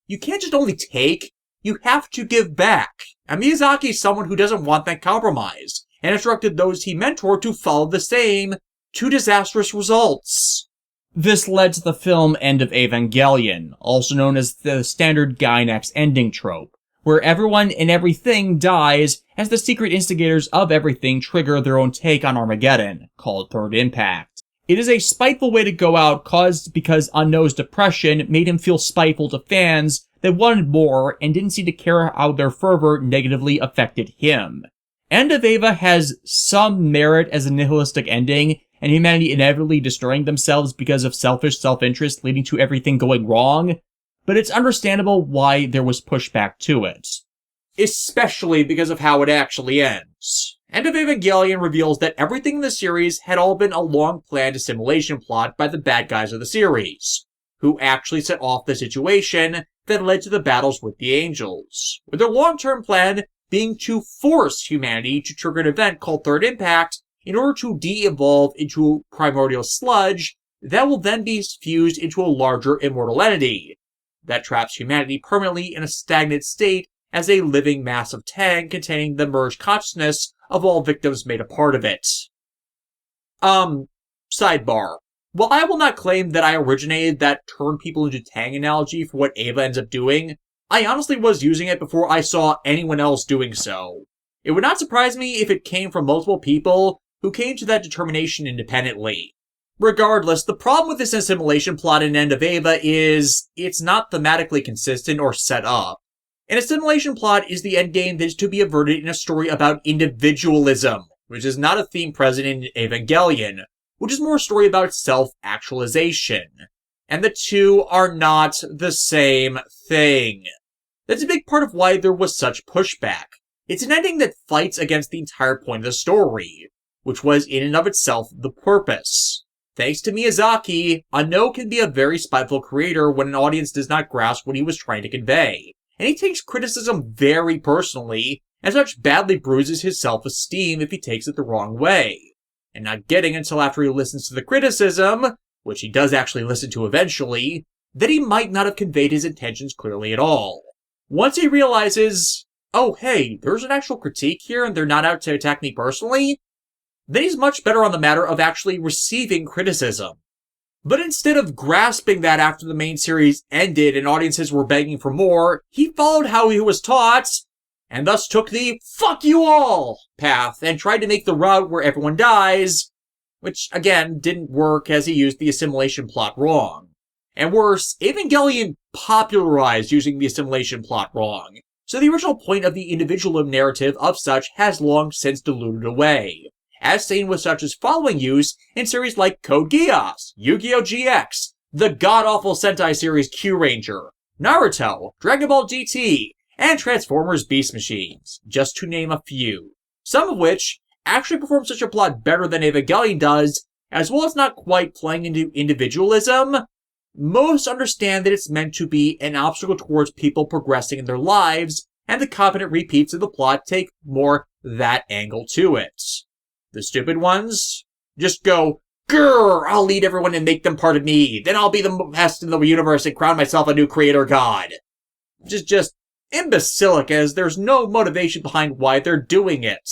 You can't just only take, you have to give back. And Miyazaki is someone who doesn't want that compromise, and instructed those he mentored to follow the same, to disastrous results. This led to the film End of Evangelion, also known as the standard Gainax ending trope, where everyone and everything dies as the secret instigators of everything trigger their own take on Armageddon, called Third Impact. It is a spiteful way to go out caused because Unknow's depression made him feel spiteful to fans that wanted more and didn't seem to care how their fervor negatively affected him. End of Eva has some merit as a nihilistic ending, and humanity inevitably destroying themselves because of selfish self-interest leading to everything going wrong, but it's understandable why there was pushback to it. Especially because of how it actually ends. End of Evangelion reveals that everything in the series had all been a long-planned assimilation plot by the bad guys of the series, who actually set off the situation that led to the battles with the angels, with their long-term plan being to force humanity to trigger an event called Third Impact in order to de-evolve into primordial sludge that will then be fused into a larger immortal entity that traps humanity permanently in a stagnant state as a living mass of Tang containing the merged consciousness of all victims made a part of it. Sidebar. While I will not claim that I originated that turn people into Tang analogy for what Eva ends up doing, I honestly was using it before I saw anyone else doing so. It would not surprise me if it came from multiple people who came to that determination independently. Regardless, the problem with this assimilation plot in End of Eva is it's not thematically consistent or set up. An assimilation plot is the endgame that is to be averted in a story about individualism, which is not a theme present in Evangelion, which is more a story about self-actualization. And the two are not the same thing. That's a big part of why there was such pushback. It's an ending that fights against the entire point of the story, which was in and of itself the purpose. Thanks to Miyazaki, Ano can be a very spiteful creator when an audience does not grasp what he was trying to convey, and he takes criticism very personally, and such badly bruises his self-esteem if he takes it the wrong way. And not getting until after he listens to the criticism, which he does actually listen to eventually, that he might not have conveyed his intentions clearly at all. Once he realizes, oh hey, there's an actual critique here and they're not out to attack me personally, then he's much better on the matter of actually receiving criticism. But instead of grasping that after the main series ended and audiences were begging for more, he followed how he was taught, and thus took the fuck you all path and tried to make the route where everyone dies, which again didn't work as he used the assimilation plot wrong. And worse, Evangelion popularized using the assimilation plot wrong, so the original point of the individualism narrative of such has long since diluted away, as seen with such as following use in series like Code Geass, Yu-Gi-Oh! GX, the god-awful Sentai series Q-Ranger, Naruto, Dragon Ball GT, and Transformers Beast Machines, just to name a few. Some of which actually perform such a plot better than Evangelion does, as well as not quite playing into individualism. Most understand that it's meant to be an obstacle towards people progressing in their lives, and the competent repeats of the plot take more that angle to it. The stupid ones just go, grrr, I'll lead everyone and make them part of me, then I'll be the best in the universe and crown myself a new creator god. Just imbecilic, as there's no motivation behind why they're doing it.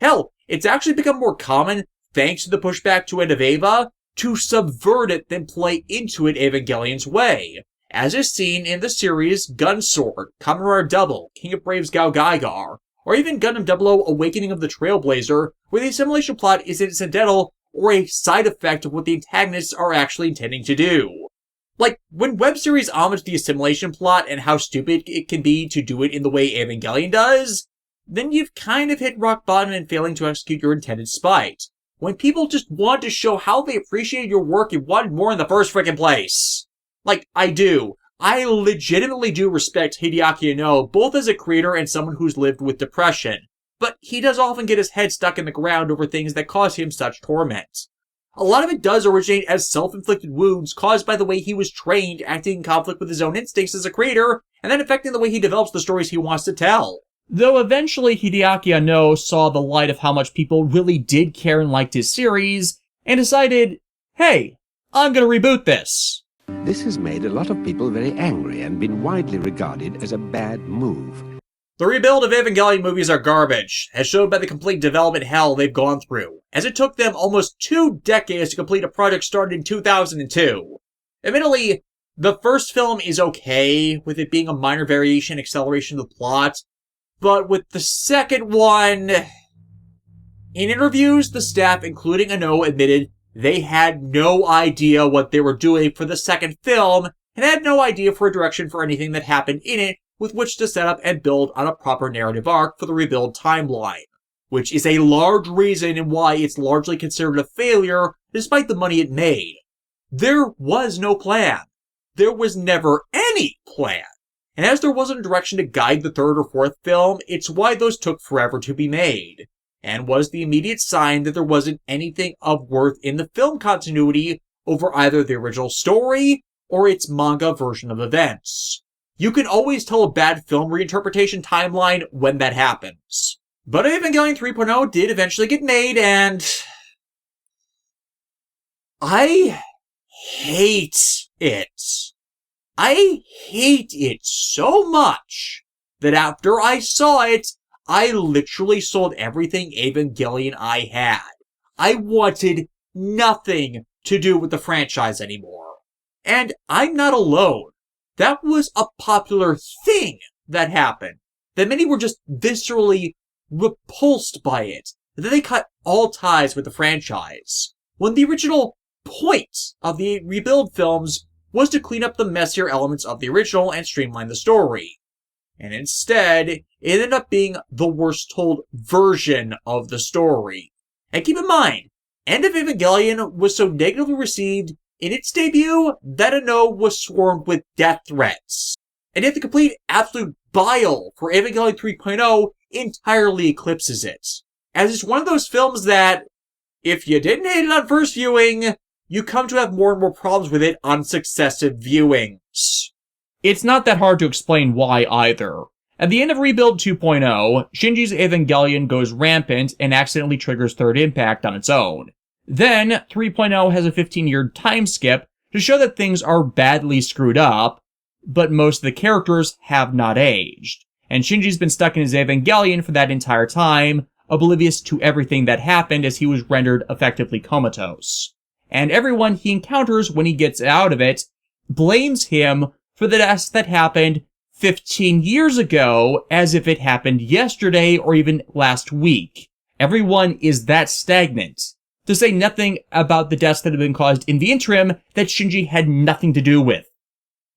Hell, it's actually become more common, thanks to the pushback to End of Eva, to subvert it than play into it Evangelion's way, as is seen in the series Gunsword, Kamen Rider Double, King of Braves Gao Gaigar, or even Gundam 00 Awakening of the Trailblazer, where the assimilation plot is incidental or a side effect of what the antagonists are actually intending to do. Like, when web series homage the assimilation plot and how stupid it can be to do it in the way Evangelion does, then you've kind of hit rock bottom in failing to execute your intended spite. When people just want to show how they appreciated your work and wanted more in the first freaking place. Like, I do. I legitimately do respect Hideaki Anno, both as a creator and someone who's lived with depression, but he does often get his head stuck in the ground over things that cause him such torment. a lot of it does originate as self-inflicted wounds caused by the way he was trained, acting in conflict with his own instincts as a creator, and then affecting the way he develops the stories he wants to tell. Though eventually Hideaki Anno saw the light of how much people really did care and liked his series, and decided, hey, I'm gonna reboot this. This has made a lot of people very angry and been widely regarded as a bad move. The rebuild of Evangelion movies are garbage, as shown by the complete development hell they've gone through, as it took them almost 2 decades to complete a project started in 2002. Admittedly, the first film is okay, with it being a minor variation acceleration of the plot, but with the second one... In interviews, the staff, including Anno, admitted they had no idea what they were doing for the second film, and had no idea for a direction for anything that happened in it with which to set up and build on a proper narrative arc for the rebuild timeline, which is a large reason in why it's largely considered a failure despite the money it made. There was no plan. There was never any plan. And as there wasn't a direction to guide the third or fourth film, it's why those took forever to be made, and was the immediate sign that there wasn't anything of worth in the film continuity over either the original story or its manga version of events. You can always tell a bad film reinterpretation timeline when that happens. But Evangelion 3.0 did eventually get made, and... I hate it. I hate it so much that after I saw it, I literally sold everything Evangelion I had. I wanted nothing to do with the franchise anymore. And I'm not alone. That was a popular thing that happened. That many were just viscerally repulsed by it. That they cut all ties with the franchise. When the original point of the rebuild films was to clean up the messier elements of the original and streamline the story. And instead, it ended up being the worst told version of the story. And keep in mind, End of Evangelion was so negatively received in its debut that Anno was swarmed with death threats. And yet the complete absolute bile for Evangelion 3.0 entirely eclipses it. As it's one of those films that, if you didn't hate it on first viewing, you come to have more and more problems with it on successive viewings. It's not that hard to explain why either. At the end of Rebuild 2.0, Shinji's Evangelion goes rampant and accidentally triggers Third Impact on its own. Then, 3.0 has a 15-year time skip to show that things are badly screwed up, but most of the characters have not aged. And Shinji's been stuck in his Evangelion for that entire time, oblivious to everything that happened as he was rendered effectively comatose. And everyone he encounters when he gets out of it blames him for the deaths that happened 15 years ago as if it happened yesterday or even last week. Everyone is that stagnant. To say nothing about the deaths that have been caused in the interim that Shinji had nothing to do with.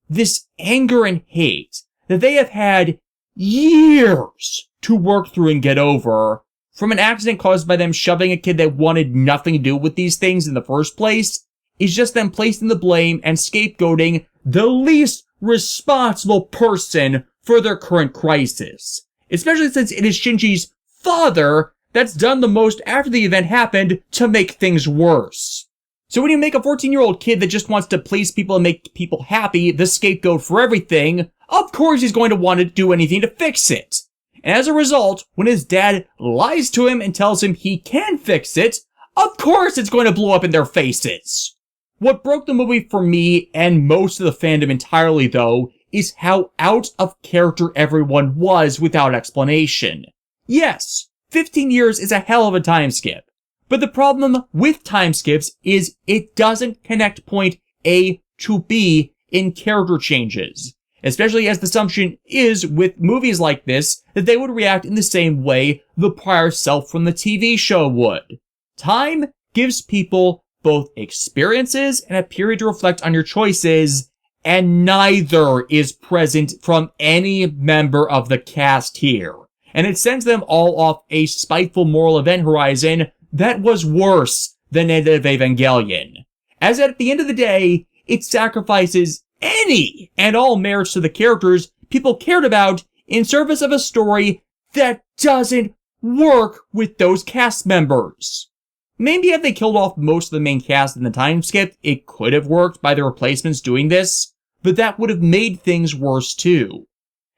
This anger and hate that they have had years to work through and get over from an accident caused by them shoving a kid that wanted nothing to do with these things in the first place is just them placing the blame and scapegoating the least responsible person for their current crisis. Especially since it is Shinji's father that's done the most after the event happened to make things worse. So when you make a 14-year-old kid that just wants to please people and make people happy the scapegoat for everything, of course he's going to want to do anything to fix it. And as a result, when his dad lies to him and tells him he can fix it, of course it's going to blow up in their faces. What broke the movie for me and most of the fandom entirely, though, is how out of character everyone was without explanation. Yes, 15 years is a hell of a time skip. But the problem with time skips is it doesn't connect point A to B in character changes. Especially as the assumption is with movies like this that they would react in the same way the prior self from the TV show would. Time gives people both experiences and a period to reflect on your choices, and neither is present from any member of the cast here. And it sends them all off a spiteful moral event horizon that was worse than End of Evangelion. As at the end of the day, it sacrifices any and all merits to the characters people cared about in service of a story that doesn't work with those cast members. Maybe if they killed off most of the main cast in the time skip, it could have worked by the replacements doing this, but that would have made things worse too.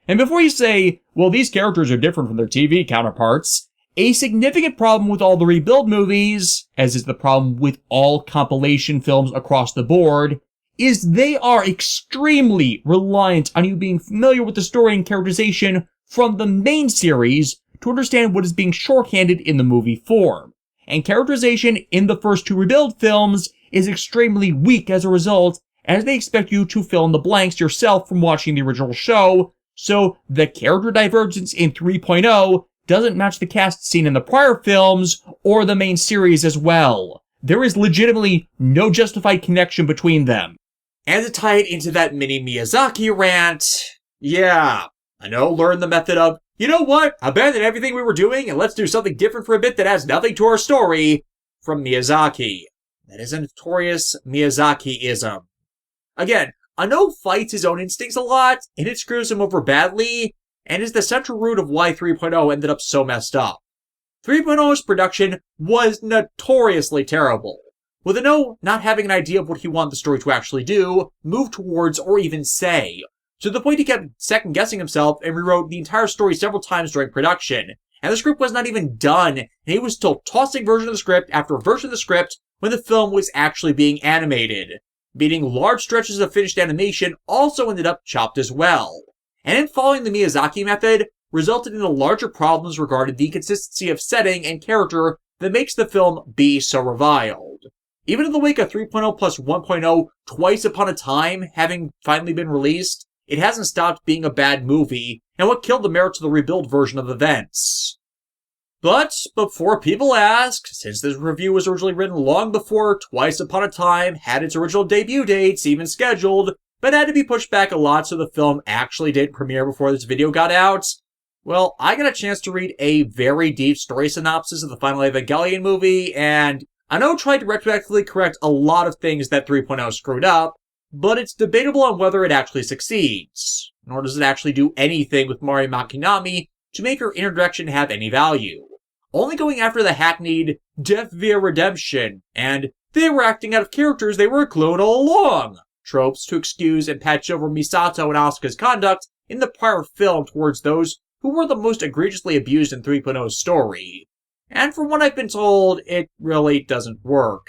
And before you say, well, these characters are different from their TV counterparts, a significant problem with all the rebuild movies, as is the problem with all compilation films across the board, is they are extremely reliant on you being familiar with the story and characterization from the main series to understand what is being shorthanded in the movie form. And characterization in the first two rebuild films is extremely weak as a result, as they expect you to fill in the blanks yourself from watching the original show, so the character divergence in 3.0 doesn't match the cast seen in the prior films or the main series as well. There is legitimately no justified connection between them. And to tie it into that mini Miyazaki rant, yeah, I know, learn the method of, you know what, abandon everything we were doing and let's do something different for a bit that adds nothing to our story, from Miyazaki. That is a notorious Miyazaki-ism. Again, I know fights his own instincts a lot, and it screws him over badly, and is the central root of why 3.0 ended up so messed up. 3.0's production was notoriously terrible, with Ano not having an idea of what he wanted the story to actually do, move towards, or even say, to the point he kept second-guessing himself and rewrote the entire story several times during production, and the script was not even done, and he was still tossing version of the script after version of the script when the film was actually being animated, meaning large stretches of finished animation also ended up chopped as well. And in following the Miyazaki method, resulted in the larger problems regarding the consistency of setting and character that makes the film be so reviled. Even in the wake of 3.0 plus 1.0 Twice Upon a Time having finally been released, it hasn't stopped being a bad movie, and what killed the merits of the rebuild version of events. But before people ask, since this review was originally written long before Twice Upon a Time had its original debut dates even scheduled, but had to be pushed back a lot so the film actually didn't premiere before this video got out, well, I got a chance to read a very deep story synopsis of the final Evangelion movie, and I know it tried to retroactively correct a lot of things that 3.0 screwed up, but it's debatable on whether it actually succeeds, nor does it actually do anything with Mari Makinami to make her interjection have any value. Only going after the hackneyed death via redemption, and they were acting out of characters they were a clone all along tropes to excuse and patch over Misato and Asuka's conduct in the prior film towards those who were the most egregiously abused in 3.0's story. And from what I've been told, it really doesn't work.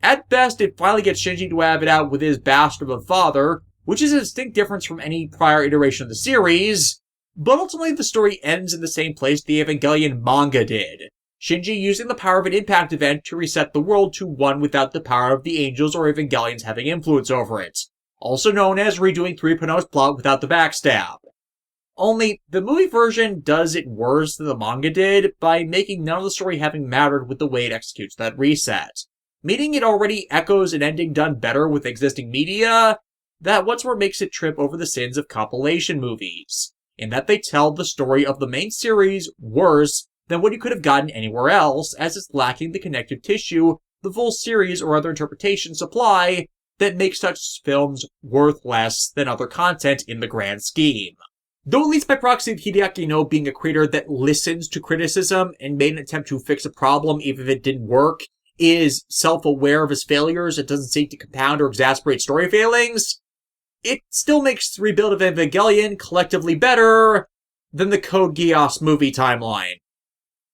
At best, it finally gets Shinji to have it out with his bastard of a father, which is a distinct difference from any prior iteration of the series, but ultimately the story ends in the same place the Evangelion manga did. Shinji using the power of an impact event to reset the world to one without the power of the angels or Evangelions having influence over it, also known as redoing 3.0's plot without the backstab. Only, the movie version does it worse than the manga did by making none of the story having mattered with the way it executes that reset. Meaning it already echoes an ending done better with existing media, that what's more makes it trip over the sins of compilation movies, in that they tell the story of the main series worse than what you could have gotten anywhere else, as it's lacking the connective tissue the full series or other interpretations supply that makes such films worth less than other content in the grand scheme. Though at least by proxy of Hideaki Anno being a creator that listens to criticism and made an attempt to fix a problem even if it didn't work, is self-aware of his failures and doesn't seek to compound or exasperate story failings, it still makes the rebuild of Evangelion collectively better than the Code Geass movie timeline.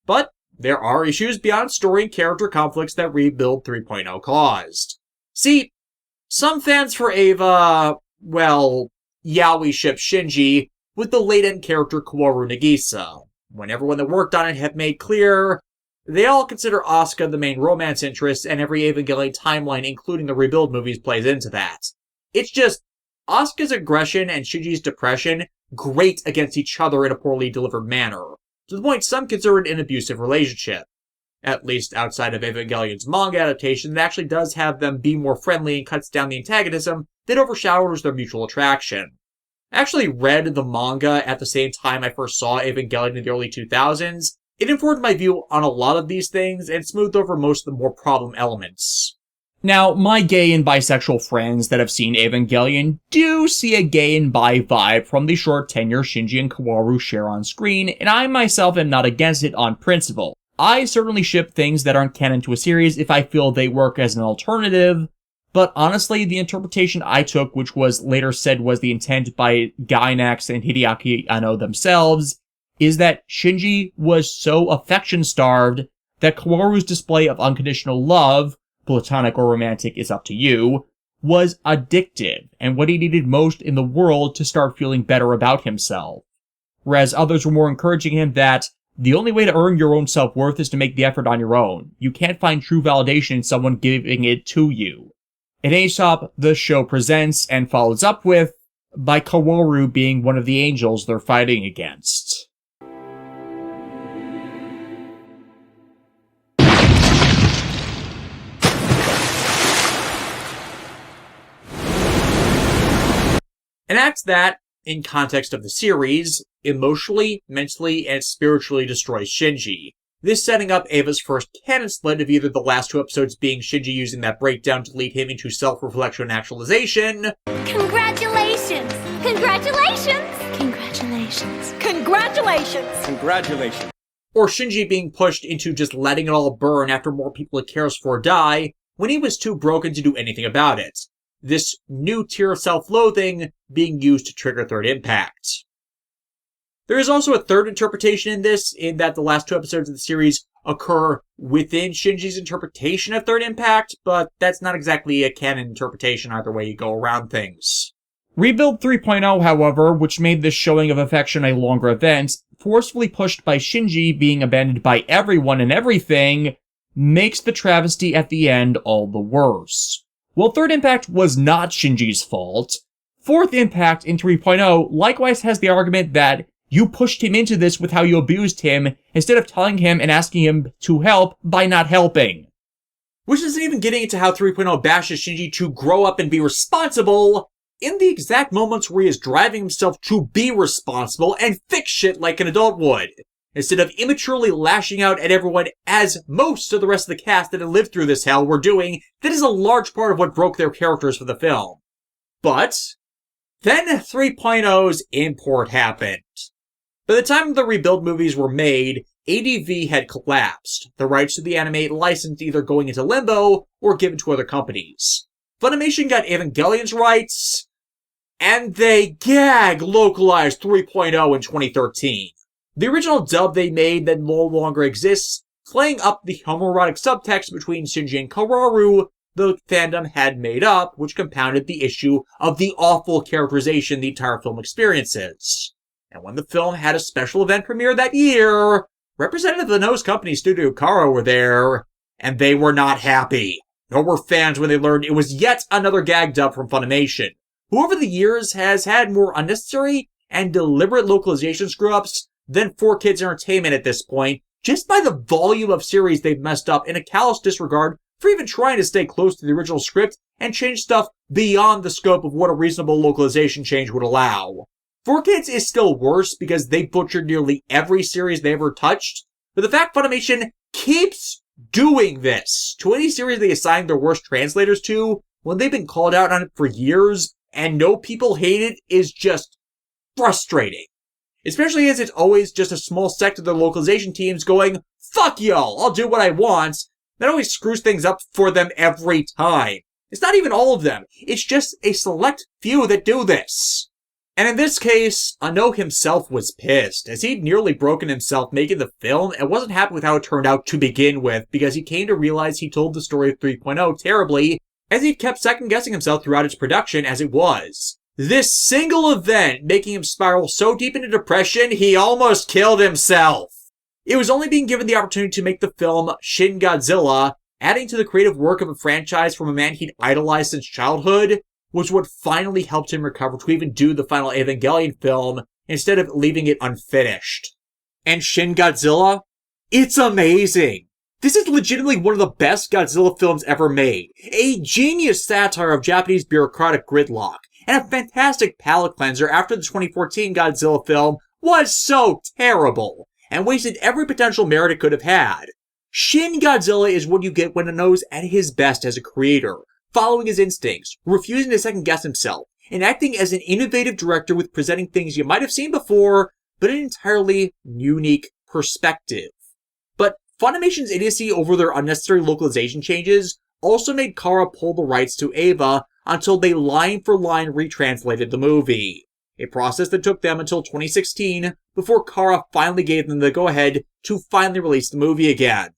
But there are issues beyond story and character conflicts that Rebuild 3.0 caused. See, some fans for Eva, well, yaoi ship Shinji with the late-end character Kaworu Nagisa, when everyone that worked on it had made clear they all consider Asuka the main romance interest, and every Evangelion timeline, including the Rebuild movies, plays into that. It's just, Asuka's aggression and Shinji's depression grate against each other in a poorly delivered manner, to the point some consider it an abusive relationship. At least outside of Evangelion's manga adaptation that actually does have them be more friendly and cuts down the antagonism that overshadows their mutual attraction. I actually read the manga at the same time I first saw Evangelion in the early 2000s. It informed my view on a lot of these things and smoothed over most of the more problem elements. Now, my gay and bisexual friends that have seen Evangelion do see a gay and bi vibe from the short tenure Shinji and Kaworu share on screen, and I myself am not against it on principle. I certainly ship things that aren't canon to a series if I feel they work as an alternative, but honestly, the interpretation I took, which was later said was the intent by Gainax and Hideaki Anno themselves, is that Shinji was so affection-starved that Kaworu's display of unconditional love, platonic or romantic is up to you, was addictive and what he needed most in the world to start feeling better about himself. Whereas others were more encouraging him that the only way to earn your own self-worth is to make the effort on your own. You can't find true validation in someone giving it to you. In Aesop, the show presents and follows up with by Kaworu being one of the angels they're fighting against. An act that, in context of the series, emotionally, mentally, and spiritually destroys Shinji. This setting up Ava's first canon split of either the last 2 episodes being Shinji using that breakdown to lead him into self-reflection and actualization. Congratulations! Congratulations! Congratulations! Congratulations! Congratulations. Or Shinji being pushed into just letting it all burn after more people he cares for die, when he was too broken to do anything about it. This new tier of self-loathing being used to trigger third impact. There is also a third interpretation in this, in that the last 2 episodes of the series occur within Shinji's interpretation of third impact, but that's not exactly a canon interpretation either way you go around things. Rebuild 3.0, however, which made this showing of affection a longer event, forcefully pushed by Shinji being abandoned by everyone and everything, makes the travesty at the end all the worse. While third impact was not Shinji's fault, fourth impact in 3.0 likewise has the argument that you pushed him into this with how you abused him instead of telling him and asking him to help by not helping. Which isn't even getting into how 3.0 bashes Shinji to grow up and be responsible in the exact moments where he is driving himself to be responsible and fix shit like an adult would, instead of immaturely lashing out at everyone as most of the rest of the cast that had lived through this hell were doing. That is a large part of what broke their characters for the film. But then 3.0's import happened. By the time the rebuild movies were made, ADV had collapsed, the rights to the anime licensed either going into limbo or given to other companies. Funimation got Evangelion's rights, and they gag localized 3.0 in 2013. The original dub they made that no longer exists, playing up the homoerotic subtext between Shinji and Kaworu the fandom had made up, which compounded the issue of the awful characterization the entire film experiences. And when the film had a special event premiere that year, representatives of the nose company Studio Karo were there, and they were not happy. Nor were fans when they learned it was yet another gag dub from Funimation, who over the years has had more unnecessary and deliberate localization screw-ups than 4Kids Entertainment at this point, just by the volume of series they've messed up in a callous disregard for even trying to stay close to the original script and change stuff beyond the scope of what a reasonable localization change would allow. 4Kids is still worse because they butchered nearly every series they ever touched, but the fact Funimation keeps doing this to any series they assign their worst translators to when they've been called out on it for years and no people hate it is just frustrating. Especially as it's always just a small sect of their localization teams going, fuck y'all, I'll do what I want. That always screws things up for them every time. It's not even all of them. It's just a select few that do this. And in this case, Anno himself was pissed, as he'd nearly broken himself making the film and wasn't happy with how it turned out to begin with, because he came to realize he told the story of 3.0 terribly, as he'd kept second-guessing himself throughout its production as it was. This single event making him spiral so deep into depression, he almost killed himself. It was only being given the opportunity to make the film Shin Godzilla, adding to the creative work of a franchise from a man he'd idolized since childhood, was what finally helped him recover to even do the final Evangelion film, instead of leaving it unfinished. And Shin Godzilla? It's amazing! This is legitimately one of the best Godzilla films ever made. A genius satire of Japanese bureaucratic gridlock, and a fantastic palate cleanser after the 2014 Godzilla film was so terrible, and wasted every potential merit it could have had. Shin Godzilla is what you get when Anno's at his best as a creator, following his instincts, refusing to second-guess himself, and acting as an innovative director with presenting things you might have seen before, but an entirely unique perspective. But Funimation's idiocy over their unnecessary localization changes also made Kara pull the rights to Eva until they line for line retranslated the movie, a process that took them until 2016 before Kara finally gave them the go-ahead to finally release the movie again.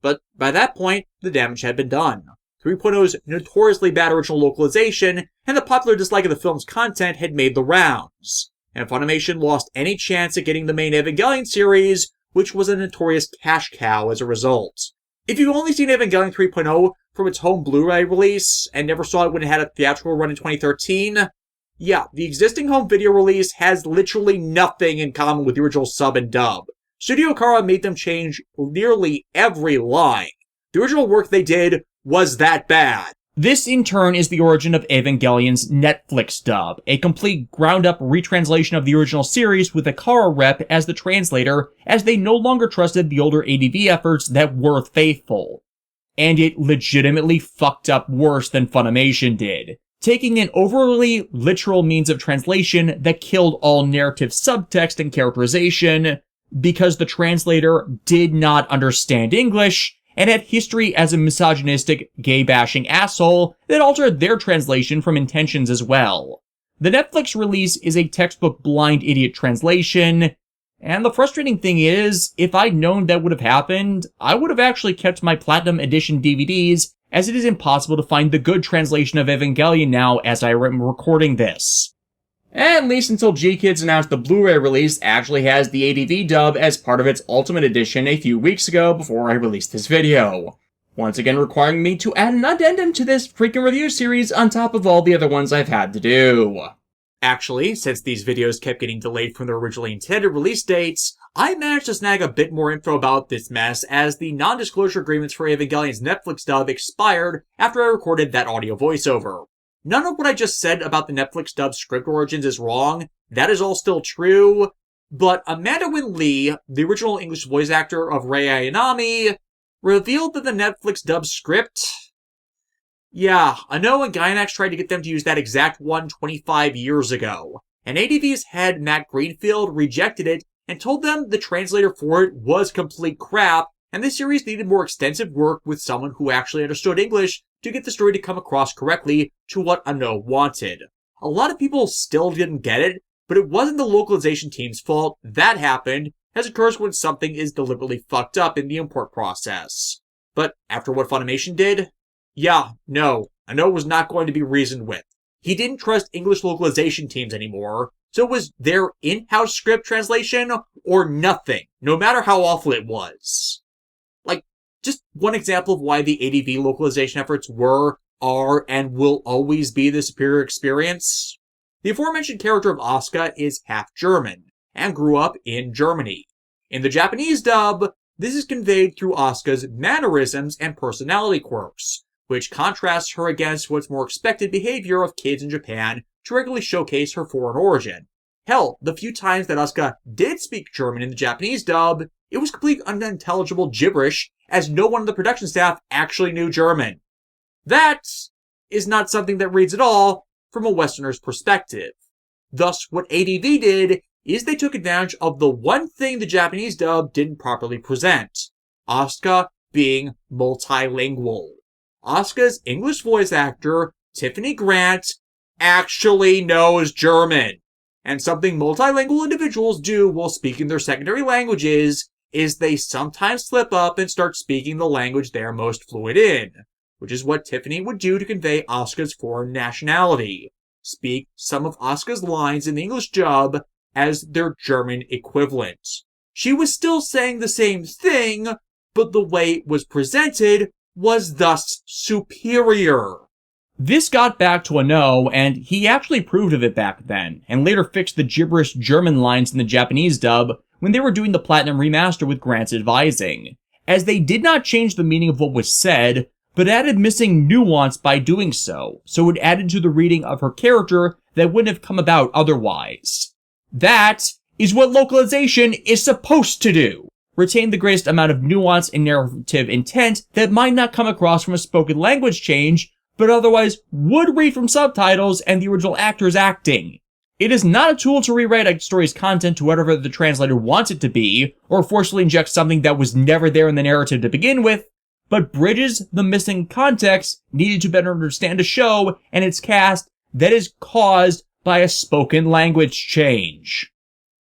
But by that point, the damage had been done. 3.0's notoriously bad original localization and the popular dislike of the film's content had made the rounds, and Funimation lost any chance at getting the main Evangelion series, which was a notorious cash cow as a result. If you've only seen Evangelion 3.0 from its home Blu-ray release, and never saw it when it had a theatrical run in 2013, yeah, the existing home video release has literally nothing in common with the original sub and dub. Studio Kara made them change nearly every line. The original work they did was that bad. This, in turn, is the origin of Evangelion's Netflix dub, a complete ground-up retranslation of the original series with a Kara rep as the translator, as they no longer trusted the older ADV efforts that were faithful. And it legitimately fucked up worse than Funimation did, taking an overly literal means of translation that killed all narrative subtext and characterization, because the translator did not understand English, and had history as a misogynistic, gay-bashing asshole that altered their translation from intentions as well. The Netflix release is a textbook blind idiot translation, and the frustrating thing is, if I'd known that would have happened, I would have actually kept my Platinum Edition DVDs, as it is impossible to find the good translation of Evangelion now as I am recording this. At least until G-Kids announced the Blu-ray release actually has the ADV dub as part of its Ultimate Edition a few weeks ago before I released this video. Once again requiring me to add an addendum to this freaking review series on top of all the other ones I've had to do. Actually, since these videos kept getting delayed from their originally intended release dates, I managed to snag a bit more info about this mess as the non-disclosure agreements for Evangelion's Netflix dub expired after I recorded that audio voiceover. None of what I just said about the Netflix dub script origins is wrong. That is all still true. But Amanda Wynn Lee, the original English voice actor of Rei Ayanami, revealed that the Netflix dub script... Yeah, Ano and Gainax tried to get them to use that exact one 25 years ago. And ADV's head, Matt Greenfield, rejected it and told them the translator for it was complete crap, and this series needed more extensive work with someone who actually understood English to get the story to come across correctly to what Ano wanted. A lot of people still didn't get it, but it wasn't the localization team's fault. That happened, as occurs when something is deliberately fucked up in the import process. But after what Funimation did, yeah, no, Ano was not going to be reasoned with. He didn't trust English localization teams anymore, so it was their in-house script translation or nothing, no matter how awful it was. Just one example of why the ADV localization efforts were, are, and will always be the superior experience. The aforementioned character of Asuka is half German, and grew up in Germany. In the Japanese dub, this is conveyed through Asuka's mannerisms and personality quirks, which contrasts her against what's more expected behavior of kids in Japan to regularly showcase her foreign origin. Hell, the few times that Asuka did speak German in the Japanese dub, it was complete unintelligible gibberish, as no one on the production staff actually knew German. That is not something that reads at all from a Westerner's perspective. Thus, what ADV did is they took advantage of the one thing the Japanese dub didn't properly present, Asuka being multilingual. Asuka's English voice actor, Tiffany Grant, actually knows German. And something multilingual individuals do while speaking their secondary languages is they sometimes slip up and start speaking the language they are most fluent in, which is what Tiffany would do to convey Asuka's foreign nationality. Speak some of Asuka's lines in the English dub as their German equivalent. She was still saying the same thing, but the way it was presented was thus superior. This got back to Ano, and he actually approved of it back then, and later fixed the gibberish German lines in the Japanese dub when they were doing the Platinum Remaster with Grant's advising, as they did not change the meaning of what was said, but added missing nuance by doing so it added to the reading of her character that wouldn't have come about otherwise. That is what localization is supposed to do. Retain the greatest amount of nuance and narrative intent that might not come across from a spoken language change, but otherwise would read from subtitles and the original actors acting. It is not a tool to rewrite a story's content to whatever the translator wants it to be, or forcefully inject something that was never there in the narrative to begin with, but bridges the missing context needed to better understand a show and its cast that is caused by a spoken language change.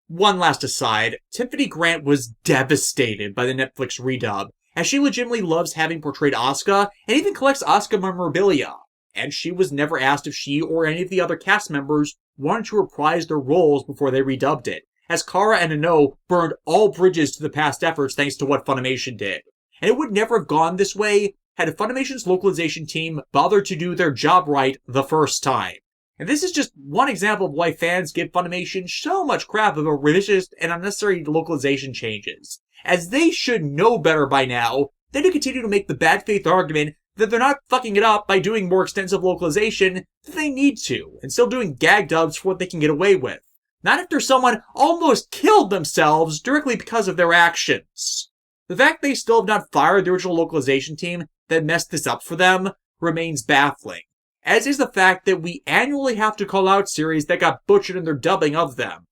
One last aside, Tiffany Grant was devastated by the Netflix redub, as she legitimately loves having portrayed Asuka and even collects Asuka memorabilia. And she was never asked if she or any of the other cast members wanted to reprise their roles before they redubbed it, as Kara and Ano burned all bridges to the past efforts thanks to what Funimation did. And it would never have gone this way had Funimation's localization team bothered to do their job right the first time. And this is just one example of why fans give Funimation so much crap about revisionist and unnecessary localization changes, as they should know better by now than to continue to make the bad faith argument that they're not fucking it up by doing more extensive localization than they need to, and still doing gag dubs for what they can get away with. Not after someone almost killed themselves directly because of their actions. The fact they still have not fired the original localization team that messed this up for them remains baffling, as is the fact that we annually have to call out series that got butchered in their dubbing of them.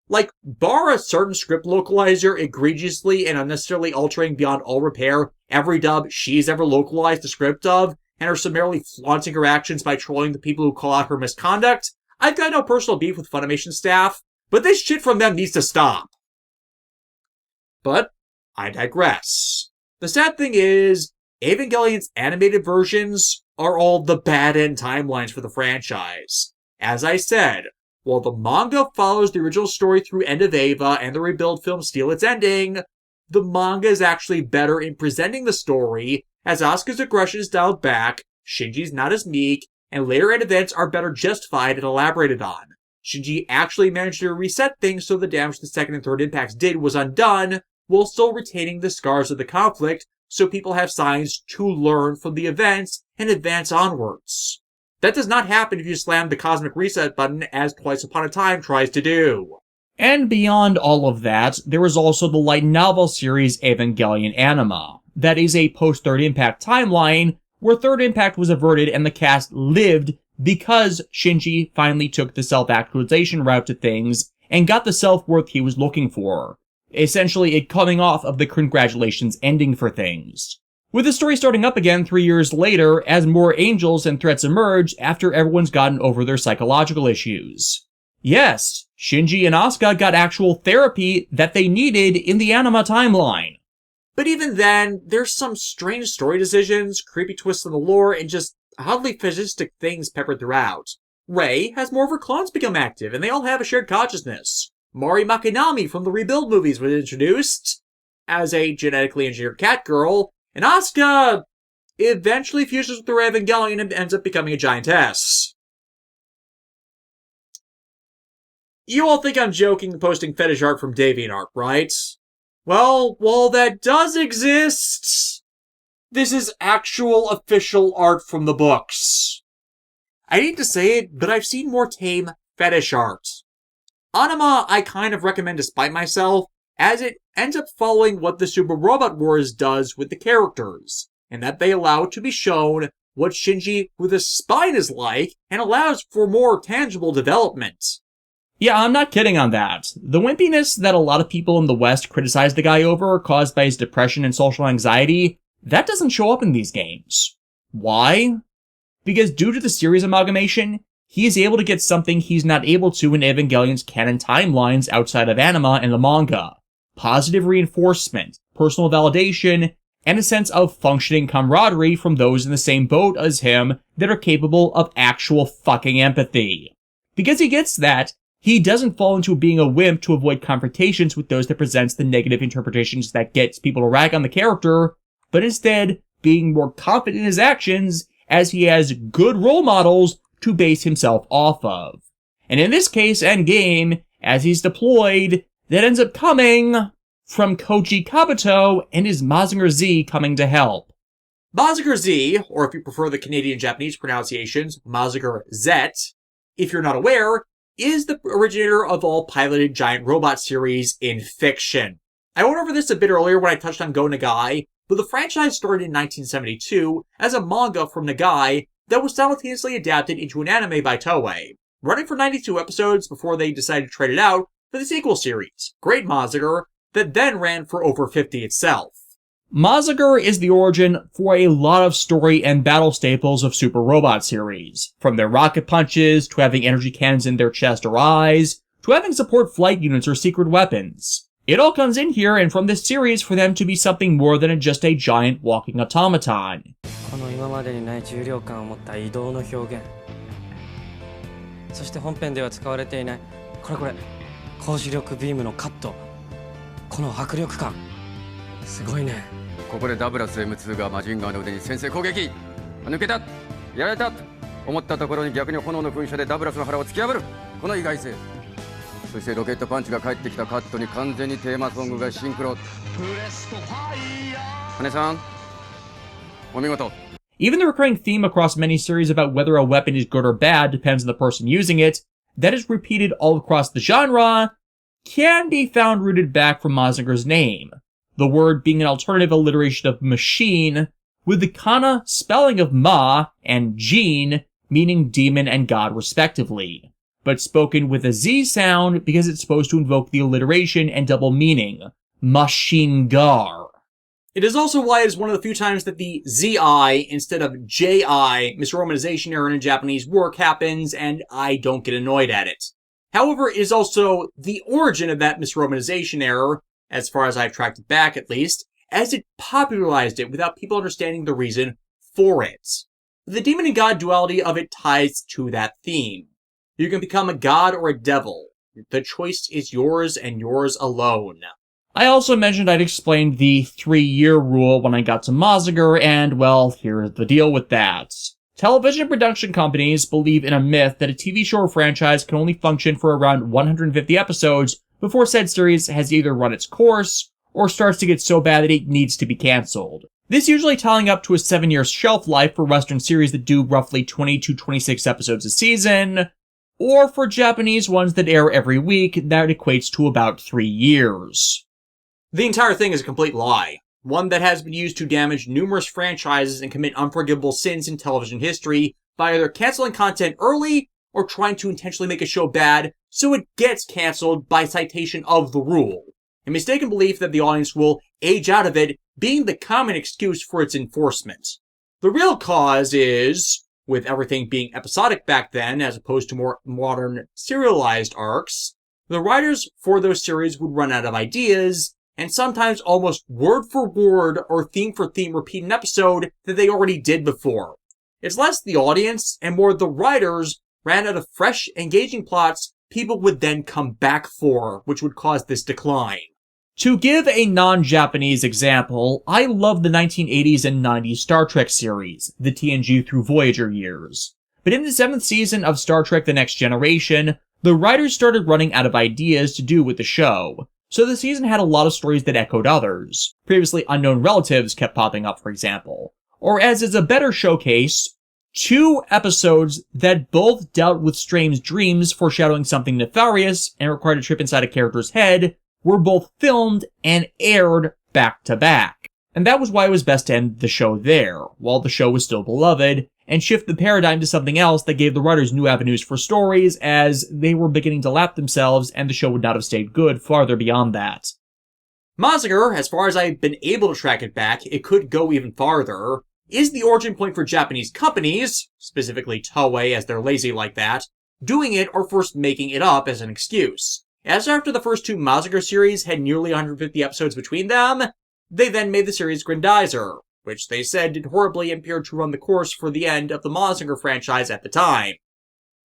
Like, bar a certain script localizer egregiously and unnecessarily altering beyond all repair every dub she's ever localized the script of, and her summarily flaunting her actions by trolling the people who call out her misconduct, I've got no personal beef with Funimation staff, but this shit from them needs to stop. But I digress. The sad thing is, Evangelion's animated versions are all the bad end timelines for the franchise. As I said, while the manga follows the original story through End of Eva and the rebuild film steal its ending, the manga is actually better in presenting the story, as Asuka's aggression is dialed back, Shinji's not as meek, and later end events are better justified and elaborated on. Shinji actually managed to reset things so the damage the second and third impacts did was undone, while still retaining the scars of the conflict, so people have signs to learn from the events and advance onwards. That does not happen if you slam the cosmic reset button, as Twice Upon a Time tries to do. And beyond all of that, there is also the light novel series Evangelion Anima. That is a post-Third Impact timeline, where Third Impact was averted and the cast lived because Shinji finally took the self-actualization route to things and got the self-worth he was looking for. Essentially, it coming off of the congratulations ending for things. With the story starting up again 3 years later as more angels and threats emerge after everyone's gotten over their psychological issues. Yes, Shinji and Asuka got actual therapy that they needed in the Anima timeline. But even then, there's some strange story decisions, creepy twists in the lore, and just oddly fascistic things peppered throughout. Rei has more of her clones become active, and they all have a shared consciousness. Mari Makinami from the Rebuild movies was introduced as a genetically engineered cat girl, and Asuka eventually fuses with the Evangelion and ends up becoming a giantess. You all think I'm joking posting fetish art from DeviantArt, right? Well, while that does exist, this is actual official art from the books. I hate to say it, but I've seen more tame fetish art. Anima I kind of recommend despite myself, as it ends up following what the Super Robot Wars does with the characters, and that they allow to be shown what Shinji with a spine is like, and allows for more tangible development. Yeah, I'm not kidding on that. The wimpiness that a lot of people in the West criticize the guy over, caused by his depression and social anxiety, that doesn't show up in these games. Why? Because due to the series amalgamation, he is able to get something he's not able to in Evangelion's canon timelines outside of Anima and the manga. Positive reinforcement, personal validation, and a sense of functioning camaraderie from those in the same boat as him that are capable of actual fucking empathy. Because he gets that, he doesn't fall into being a wimp to avoid confrontations with those that presents the negative interpretations that gets people to rag on the character, but instead being more confident in his actions as he has good role models to base himself off of. And in this case, endgame, as he's deployed, that ends up coming from Koji Kabuto and his Mazinger Z coming to help. Mazinger Z, or if you prefer the Canadian-Japanese pronunciations, Mazinger Z, if you're not aware, is the originator of all piloted giant robot series in fiction. I went over this a bit earlier when I touched on Go Nagai, but the franchise started in 1972 as a manga from Nagai that was simultaneously adapted into an anime by Toei. running for 92 episodes before they decided to trade it out for the sequel series, Great Mazinger, that then ran for over 50 itself. Mazinger is the origin for a lot of story and battle staples of Super Robot series, from their rocket punches, to having energy cannons in their chest or eyes, to having support flight units or secret weapons. It all comes in here, and from this series for them to be something more than just a giant walking automaton. この今までにない重量感を持った移動の表現。そして本編では使われていないこれ高視力ビームのカット。この迫力感。すごいね。ここでダブラス M2 がマジンガーの腕に先制攻撃。抜けた。やられた。思ったところに逆に炎の噴射でダブラスの腹を突き破る。この意外性。そしてロケットパンチが返ってきたカットに完全にテーマソングがシンクロ。羽さん、お見事。Even the recurring theme across many series about whether a weapon is good or bad depends on the person using it, that is repeated all across the genre, can be found rooted back from Mazinger's name, the word being an alternative alliteration of machine, with the kana spelling of ma and jin meaning demon and god respectively, but spoken with a z sound because it's supposed to invoke the alliteration and double meaning, Mashingar. It is also why it is one of the few times that the ZI instead of JI misromanization error in Japanese work happens, and I don't get annoyed at it. However, it is also the origin of that misromanization error, as far as I've tracked it back at least, as it popularized it without people understanding the reason for it. The demon and god duality of it ties to that theme. You can become a god or a devil. The choice is yours and yours alone. I also mentioned I'd explained the 3-year rule when I got to Mazinger, and, well, here's the deal with that. Television production companies believe in a myth that a TV show or franchise can only function for around 150 episodes before said series has either run its course, or starts to get so bad that it needs to be cancelled. This usually tying up to a 7-year shelf life for Western series that do roughly 20 to 26 episodes a season, or for Japanese ones that air every week, that equates to about 3 years. The entire thing is a complete lie. One that has been used to damage numerous franchises and commit unforgivable sins in television history by either canceling content early or trying to intentionally make a show bad so it gets cancelled by citation of the rule. A mistaken belief that the audience will age out of it being the common excuse for its enforcement. The real cause is, with everything being episodic back then as opposed to more modern serialized arcs, the writers for those series would run out of ideas, and sometimes almost word for word or theme for theme repeat an episode that they already did before. It's less the audience and more the writers ran out of fresh, engaging plots people would then come back for, which would cause this decline. To give a non-Japanese example, I love the 1980s and 90s Star Trek series, the TNG through Voyager years. But in the 7th season of Star Trek The Next Generation, the writers started running out of ideas to do with the show. So the season had a lot of stories that echoed others. Previously unknown relatives kept popping up, for example. Or as is a better showcase, 2 episodes that both dealt with strange dreams foreshadowing something nefarious and required a trip inside a character's head were both filmed and aired back to back. And that was why it was best to end the show there, while the show was still beloved, and shift the paradigm to something else that gave the writers new avenues for stories as they were beginning to lap themselves and the show would not have stayed good farther beyond that. Mazinger, as far as I've been able to track it back, it could go even farther, is the origin point for Japanese companies, specifically Toei as they're lazy like that, doing it or first making it up as an excuse. As after the first 2 Mazinger series had nearly 150 episodes between them, they then made the series Grandizer, which they said did horribly and appeared to run the course for the end of the Mazinger franchise at the time.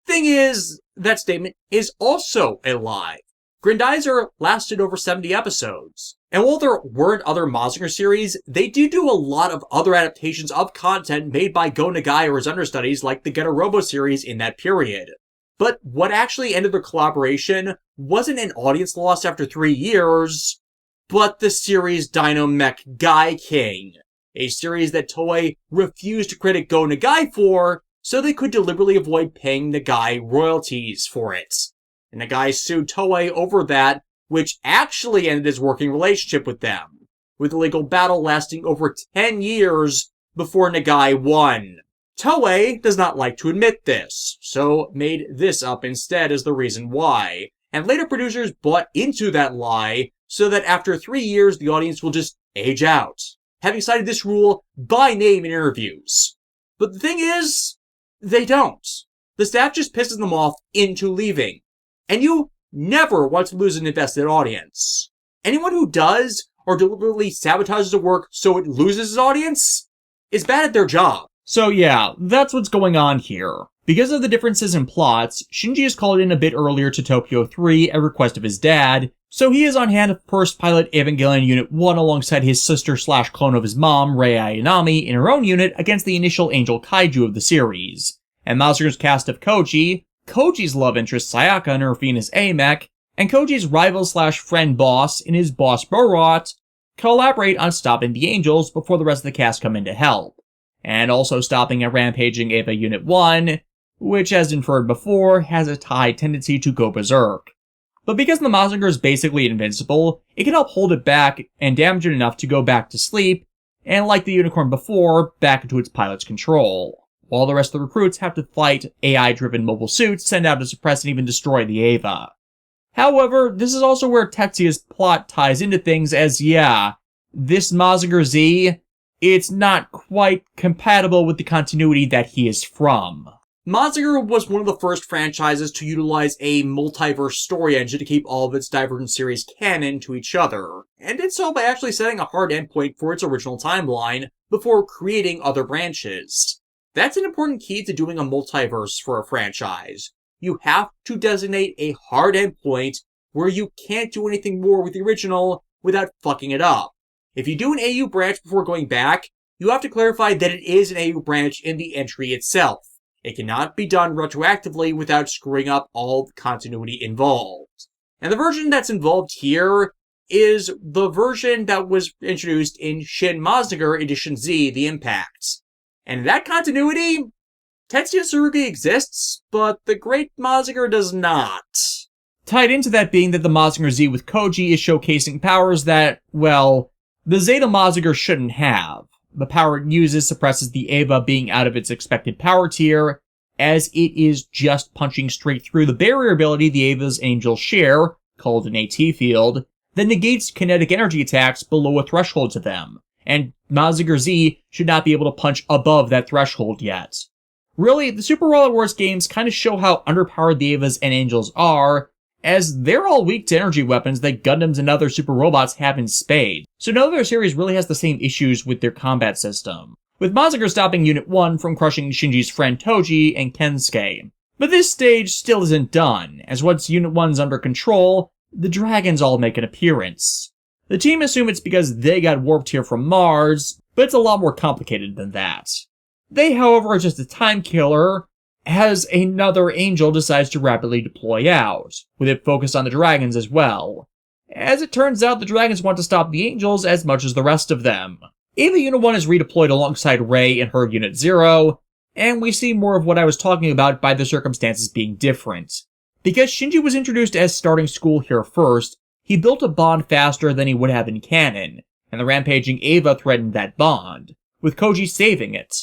Thing is, that statement is also a lie. Grandizer lasted over 70 episodes. And while there weren't other Mazinger series, they do a lot of other adaptations of content made by Go Nagai or his understudies like the Getter Robo series in that period. But what actually ended their collaboration wasn't an audience loss after 3 years, but the series Dino Mech Guy King, a series that Toei refused to credit Go Nagai for, so they could deliberately avoid paying Nagai royalties for it. And Nagai sued Toei over that, which actually ended his working relationship with them, with the legal battle lasting over 10 years before Nagai won. Toei does not like to admit this, so made this up instead as the reason why, and later producers bought into that lie so that after 3 years the audience will just age out, having cited this rule by name in interviews. But the thing is, they don't. The staff just pisses them off into leaving. And you never want to lose an invested audience. Anyone who does, or deliberately sabotages a work so it loses its audience, is bad at their job. So yeah, that's what's going on here. Because of the differences in plots, Shinji is called in a bit earlier to Tokyo 3 at request of his dad, so he is on hand to first pilot Evangelion Unit 1 alongside his sister/clone of his mom, Rei Ayanami, in her own unit against the initial Angel Kaiju of the series. And Mazinger's cast of Koji, Koji's love interest Sayaka in her Venus A-Mech, and Koji's rival/friend boss in his boss Borat, collaborate on stopping the Angels before the rest of the cast come in to help. And also stopping a rampaging Eva Unit 1, which, as inferred before, has a high tendency to go berserk. But because the Mazinger is basically invincible, it can help hold it back and damage it enough to go back to sleep, and like the Unicorn before, back into its pilot's control, while the rest of the recruits have to fight AI-driven mobile suits sent out to suppress and even destroy the Eva. However, this is also where Tetsuya's plot ties into things as, yeah, this Mazinger Z, it's not quite compatible with the continuity that he is from. Mazinger was one of the first franchises to utilize a multiverse story engine to keep all of its Divergent series canon to each other, and did so by actually setting a hard endpoint for its original timeline before creating other branches. That's an important key to doing a multiverse for a franchise. You have to designate a hard endpoint where you can't do anything more with the original without fucking it up. If you do an AU branch before going back, you have to clarify that it is an AU branch in the entry itself. It cannot be done retroactively without screwing up all the continuity involved. And the version that's involved here is the version that was introduced in Shin Mazinger Edition Z, The Impact. And in that continuity, Tetsuya Tsurugi exists, but the Great Mazinger does not. Tied into that being that the Mazinger Z with Koji is showcasing powers that, well, the Zeta Mazinger shouldn't have. The power it uses suppresses the Eva being out of its expected power tier, as it is just punching straight through the barrier ability the Eva's Angels share, called an AT field, that negates kinetic energy attacks below a threshold to them, and Mazinger Z should not be able to punch above that threshold yet. Really, the Super Robot Wars games kind of show how underpowered the Evas and Angels are, as they're all weak to energy weapons that Gundams and other super robots have in spades, so no other series really has the same issues with their combat system, with Mazinger stopping Unit 1 from crushing Shinji's friend Toji and Kensuke. But this stage still isn't done, as once Unit 1's under control, the dragons all make an appearance. The team assume it's because they got warped here from Mars, but it's a lot more complicated than that. They, however, are just a time killer, as another Angel decides to rapidly deploy out, with it focused on the dragons as well. As it turns out, the dragons want to stop the Angels as much as the rest of them. Eva Unit 1 is redeployed alongside Rei in her Unit 0, and we see more of what I was talking about by the circumstances being different. Because Shinji was introduced as starting school here first, he built a bond faster than he would have in canon, and the rampaging Eva threatened that bond, with Koji saving it.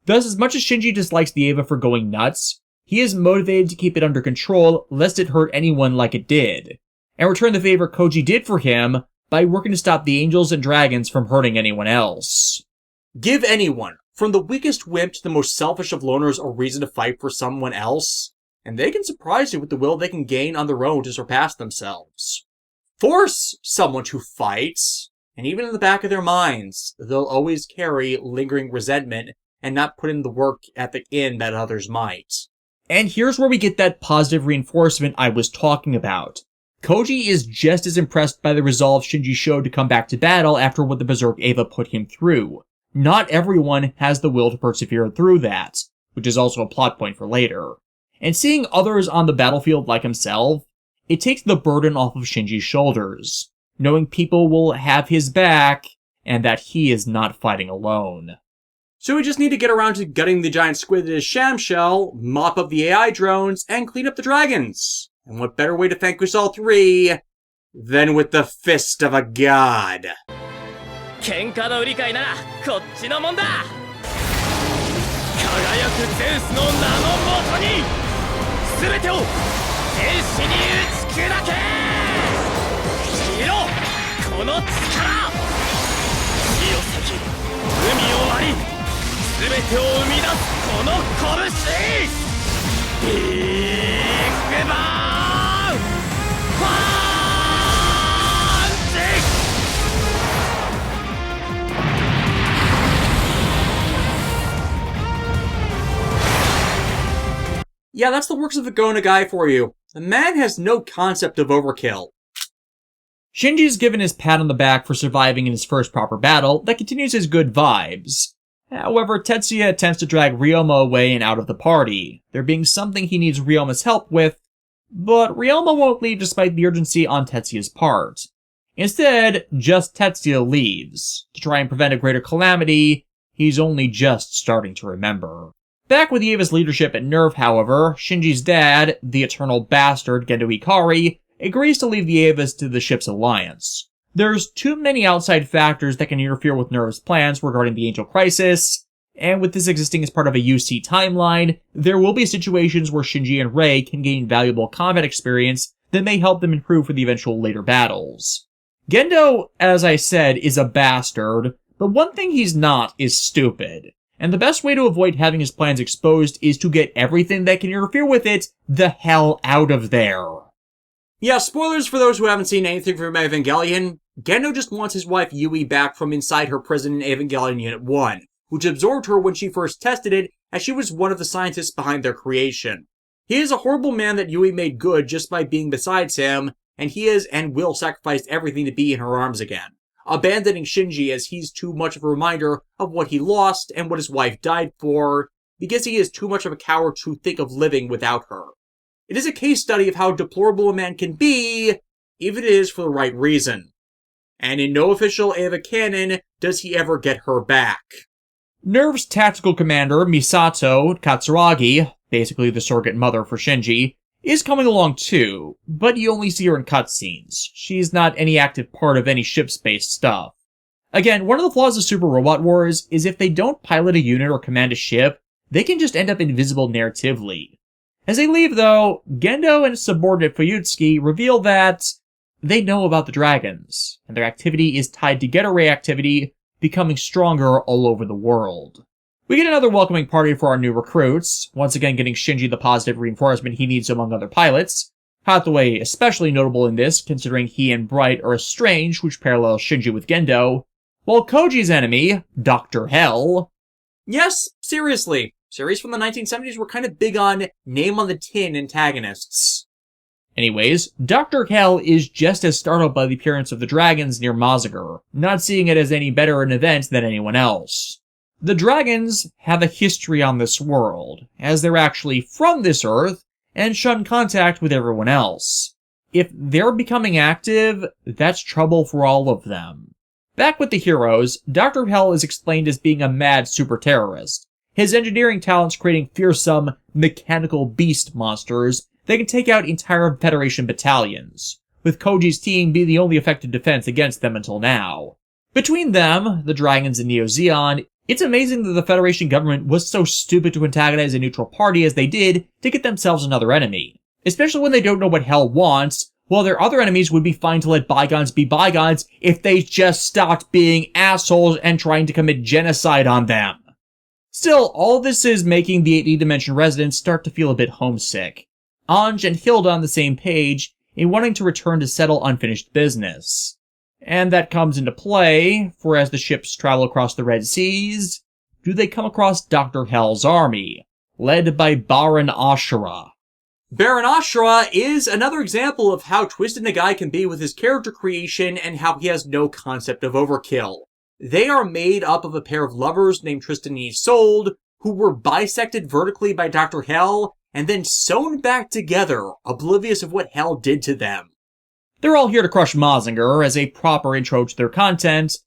Thus, as much as Shinji dislikes the Eva for going nuts, he is motivated to keep it under control lest it hurt anyone like it did, and return the favor Koji did for him by working to stop the Angels and Dragons from hurting anyone else. Give anyone, from the weakest wimp to the most selfish of loners, a reason to fight for someone else, and they can surprise you with the will they can gain on their own to surpass themselves. Force someone to fight, and even in the back of their minds, they'll always carry lingering resentment and not put in the work ethic in that others might. And here's where we get that positive reinforcement I was talking about. Koji is just as impressed by the resolve Shinji showed to come back to battle after what the Berserk Eva put him through. Not everyone has the will to persevere through that, which is also a plot point for later. And seeing others on the battlefield like himself, it takes the burden off of Shinji's shoulders, knowing people will have his back, and that he is not fighting alone. So we just need to get around to gutting the giant squid in his sham shell, mop up the AI drones, and clean up the dragons. And what better way to vanquish all three than with the fist of a god? 喧嘩の売り買いならこっちのもんだ輝ゼウスの名のもとに全てを天使に打ち砕け。見ろこの力。火を裂き海を割り全てを生み出すこの拳。ビッグバンパンチ。Yeah, that's the works of the Gona guy for you. The man has no concept of overkill. Shinji's given his pat on the back for surviving in his first proper battle that continues his good vibes. However, Tetsuya attempts to drag Ryoma away and out of the party, there being something he needs Ryoma's help with, but Ryoma won't leave despite the urgency on Tetsuya's part. Instead, just Tetsuya leaves, to try and prevent a greater calamity he's only just starting to remember. Back with Eva's leadership at NERV, however, Shinji's dad, the eternal bastard Gendo Ikari, agrees to leave the Evas to the ship's alliance. There's too many outside factors that can interfere with NERV's plans regarding the Angel Crisis, and with this existing as part of a UC timeline, there will be situations where Shinji and Rei can gain valuable combat experience that may help them improve for the eventual later battles. Gendo, as I said, is a bastard, but one thing he's not is stupid. And the best way to avoid having his plans exposed is to get everything that can interfere with it the hell out of there. Yeah, spoilers for those who haven't seen anything from Evangelion. Gendo just wants his wife Yui back from inside her prison in Evangelion Unit 1, which absorbed her when she first tested it, as she was one of the scientists behind their creation. He is a horrible man that Yui made good just by being beside him, and he is and will sacrifice everything to be in her arms again, abandoning Shinji as he's too much of a reminder of what he lost and what his wife died for, because he is too much of a coward to think of living without her. It is a case study of how deplorable a man can be, if it is for the right reason. And in no official Eva canon does he ever get her back. NERV's tactical commander, Misato Katsuragi, basically the surrogate mother for Shinji, is coming along too, but you only see her in cutscenes. She's not any active part of any ship-based stuff. Again, one of the flaws of Super Robot Wars is if they don't pilot a unit or command a ship, they can just end up invisible narratively. As they leave, though, Gendo and subordinate Fuyutsuki reveal that they know about the dragons, and their activity is tied to Getter Ray activity becoming stronger all over the world. We get another welcoming party for our new recruits, once again getting Shinji the positive reinforcement he needs among other pilots. Hathaway especially notable in this, considering he and Bright are estranged, which parallels Shinji with Gendo, while Koji's enemy, Dr. Hell... Yes, seriously. Series from the 1970s were kind of big on name-on-the-tin antagonists. Anyways, Dr. Hell is just as startled by the appearance of the dragons near Mazinger, not seeing it as any better an event than anyone else. The dragons have a history on this world, as they're actually from this Earth, and shun contact with everyone else. If they're becoming active, that's trouble for all of them. Back with the heroes, Dr. Hell is explained as being a mad super-terrorist, his engineering talents creating fearsome, mechanical beast monsters that can take out entire Federation battalions, with Koji's team being the only effective defense against them until now. Between them, the dragons and Neo Zeon, it's amazing that the Federation government was so stupid to antagonize a neutral party as they did to get themselves another enemy, especially when they don't know what Hell wants, while their other enemies would be fine to let bygones be bygones if they just stopped being assholes and trying to commit genocide on them. Still, all this is making the 8D Dimension residents start to feel a bit homesick. Anj and Hilda on the same page in wanting to return to settle unfinished business. And that comes into play, for as the ships travel across the Red Seas, do they come across Dr. Hell's army, led by Baron Ashura. Baron Ashura is another example of how twisted Nagai can be with his character creation and how he has no concept of overkill. They are made up of a pair of lovers named Tristan and Isolde, who were bisected vertically by Dr. Hell, and then sewn back together, oblivious of what Hell did to them. They're all here to crush Mazinger as a proper intro to their content,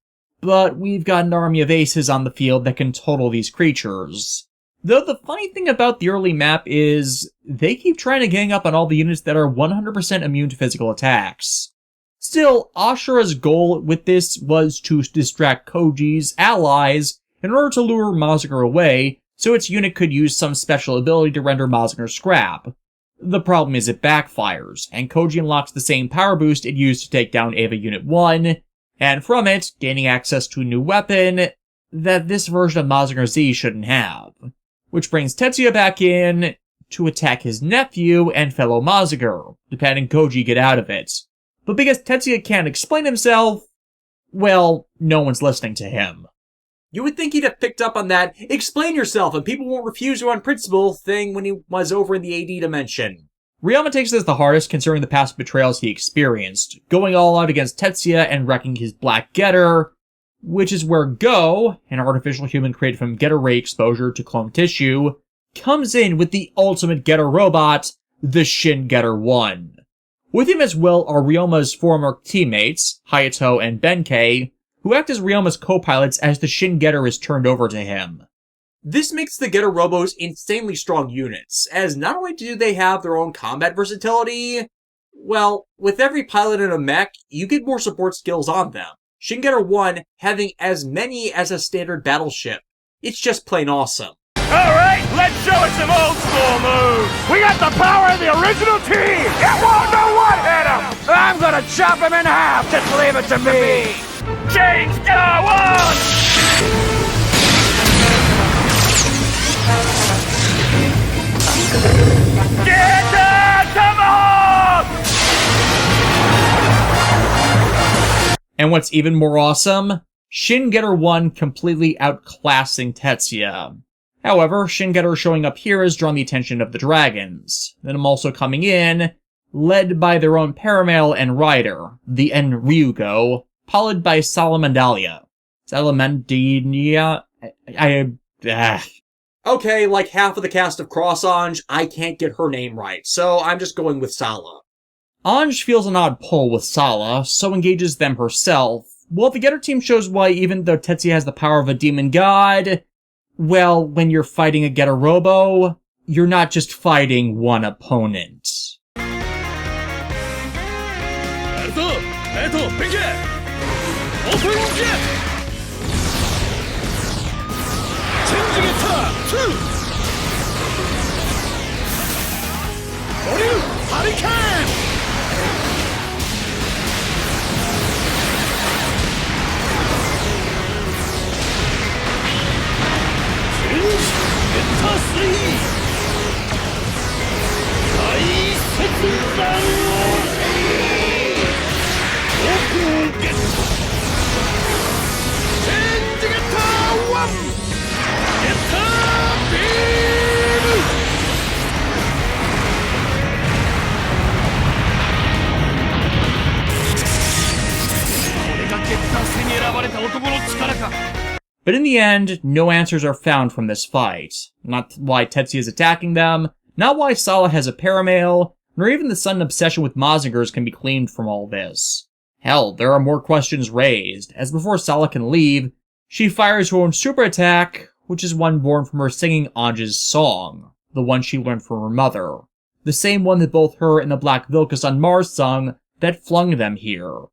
but we've got an army of aces on the field that can total these creatures. Though the funny thing about the early map is, they keep trying to gang up on all the units that are 100% immune to physical attacks. Still, Ashura's goal with this was to distract Koji's allies in order to lure Mazinger away, so its unit could use some special ability to render Mazinger scrap. The problem is it backfires, and Koji unlocks the same power boost it used to take down Eva Unit 1, and from it, gaining access to a new weapon that this version of Mazinger Z shouldn't have. Which brings Tetsuya back in to attack his nephew and fellow Mazinger, depending Koji get out of it. But because Tetsuya can't explain himself, well, no one's listening to him. You would think he'd have picked up on that "explain yourself and people won't refuse you on principle" thing when he was over in the AD dimension. Ryoma takes this the hardest considering the past betrayals he experienced, going all out against Tetsuya and wrecking his Black Getter, which is where Go, an artificial human created from Getter Ray exposure to clone tissue, comes in with the ultimate Getter robot, the Shin Getter 1. With him as well are Ryoma's former teammates, Hayato and Benkei, who act as Ryoma's co-pilots as the Shin Getter is turned over to him. This makes the Getter Robos insanely strong units, as not only do they have their own combat versatility, well, with every pilot in a mech, you get more support skills on them. Shin Getter 1 having as many as a standard battleship. It's just plain awesome. Alright, let's show it some old school moves! We got the power of the original team! It won't know what hit him! I'm gonna chop him in half! Just leave it to me! Change Getter 1! Get the tomahawk! And what's even more awesome? Shin Getter 1 completely outclassing Tetsuya. However, Shin Getter showing up here has drawn the attention of the dragons. Then I'm also coming in, led by their own paramale and rider, the Enryugo, piloted by Salamandalia. Salamandalia? Okay, like half of the cast of Cross Ange, I can't get her name right, so I'm just going with Sala. Ange feels an odd pull with Sala, so engages them herself. Well, the Getter team shows why even though Tetsuya has the power of a demon god, well, when you're fighting a Getter Robo, you're not just fighting one opponent. But in the end, no answers are found from this fight. Not why Tetsuya is attacking them, not why Sala has a paramale, nor even the sudden obsession with Mazingers can be claimed from all this. Hell, there are more questions raised, as before Sala can leave, she fires her own super attack, which is one born from her singing Ange's song, the one she learned from her mother. The same one that both her and the Black Vilcus on Mars sung that flung them here.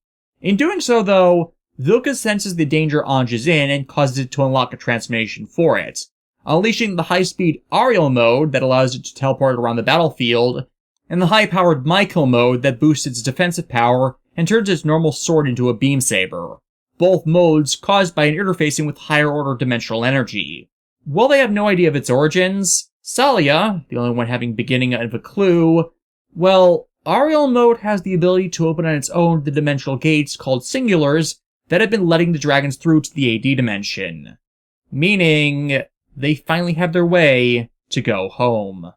In doing so, though, Vilcus senses the danger Ange is in and causes it to unlock a transformation for it, unleashing the high-speed Ariel mode that allows it to teleport around the battlefield, and the high-powered Michael mode that boosts its defensive power and turns its normal sword into a beam saber. Both modes caused by an interfacing with higher-order dimensional energy. While they have no idea of its origins, Salia, the only one having beginning of a clue, well, Ariel mode has the ability to open on its own the dimensional gates called singulars that have been letting the dragons through to the AD dimension. Meaning, they finally have their way to go home.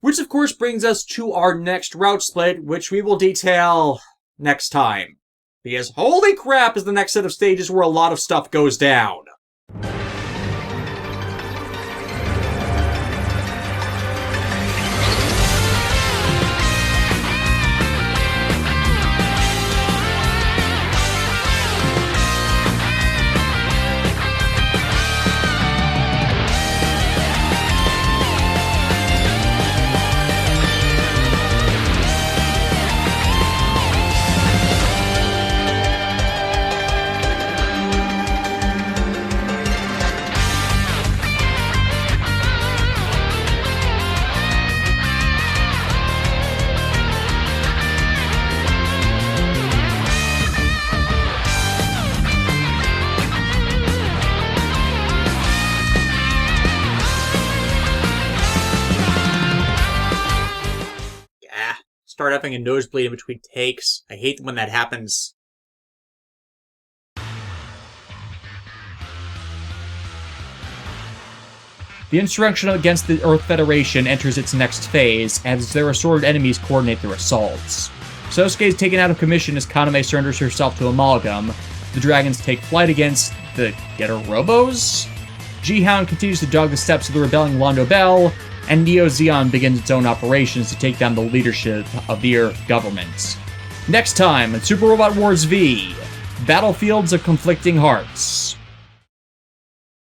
Which of course brings us to our next route split, which we will detail next time. Because holy crap is the next set of stages where a lot of stuff goes down. start having a nosebleed in between takes. I hate when that happens. The insurrection against the Earth Federation enters its next phase, as their assorted enemies coordinate their assaults. Sosuke is taken out of commission as Kaname surrenders herself to Amalgam. The dragons take flight against the Getter-Robos. G-Hound continues to dog the steps of the rebelling Londo Bell, and Neo Zeon begins its own operations to take down the leadership of the Earth government. Next time on Super Robot Wars V, Battlefields of Conflicting Hearts.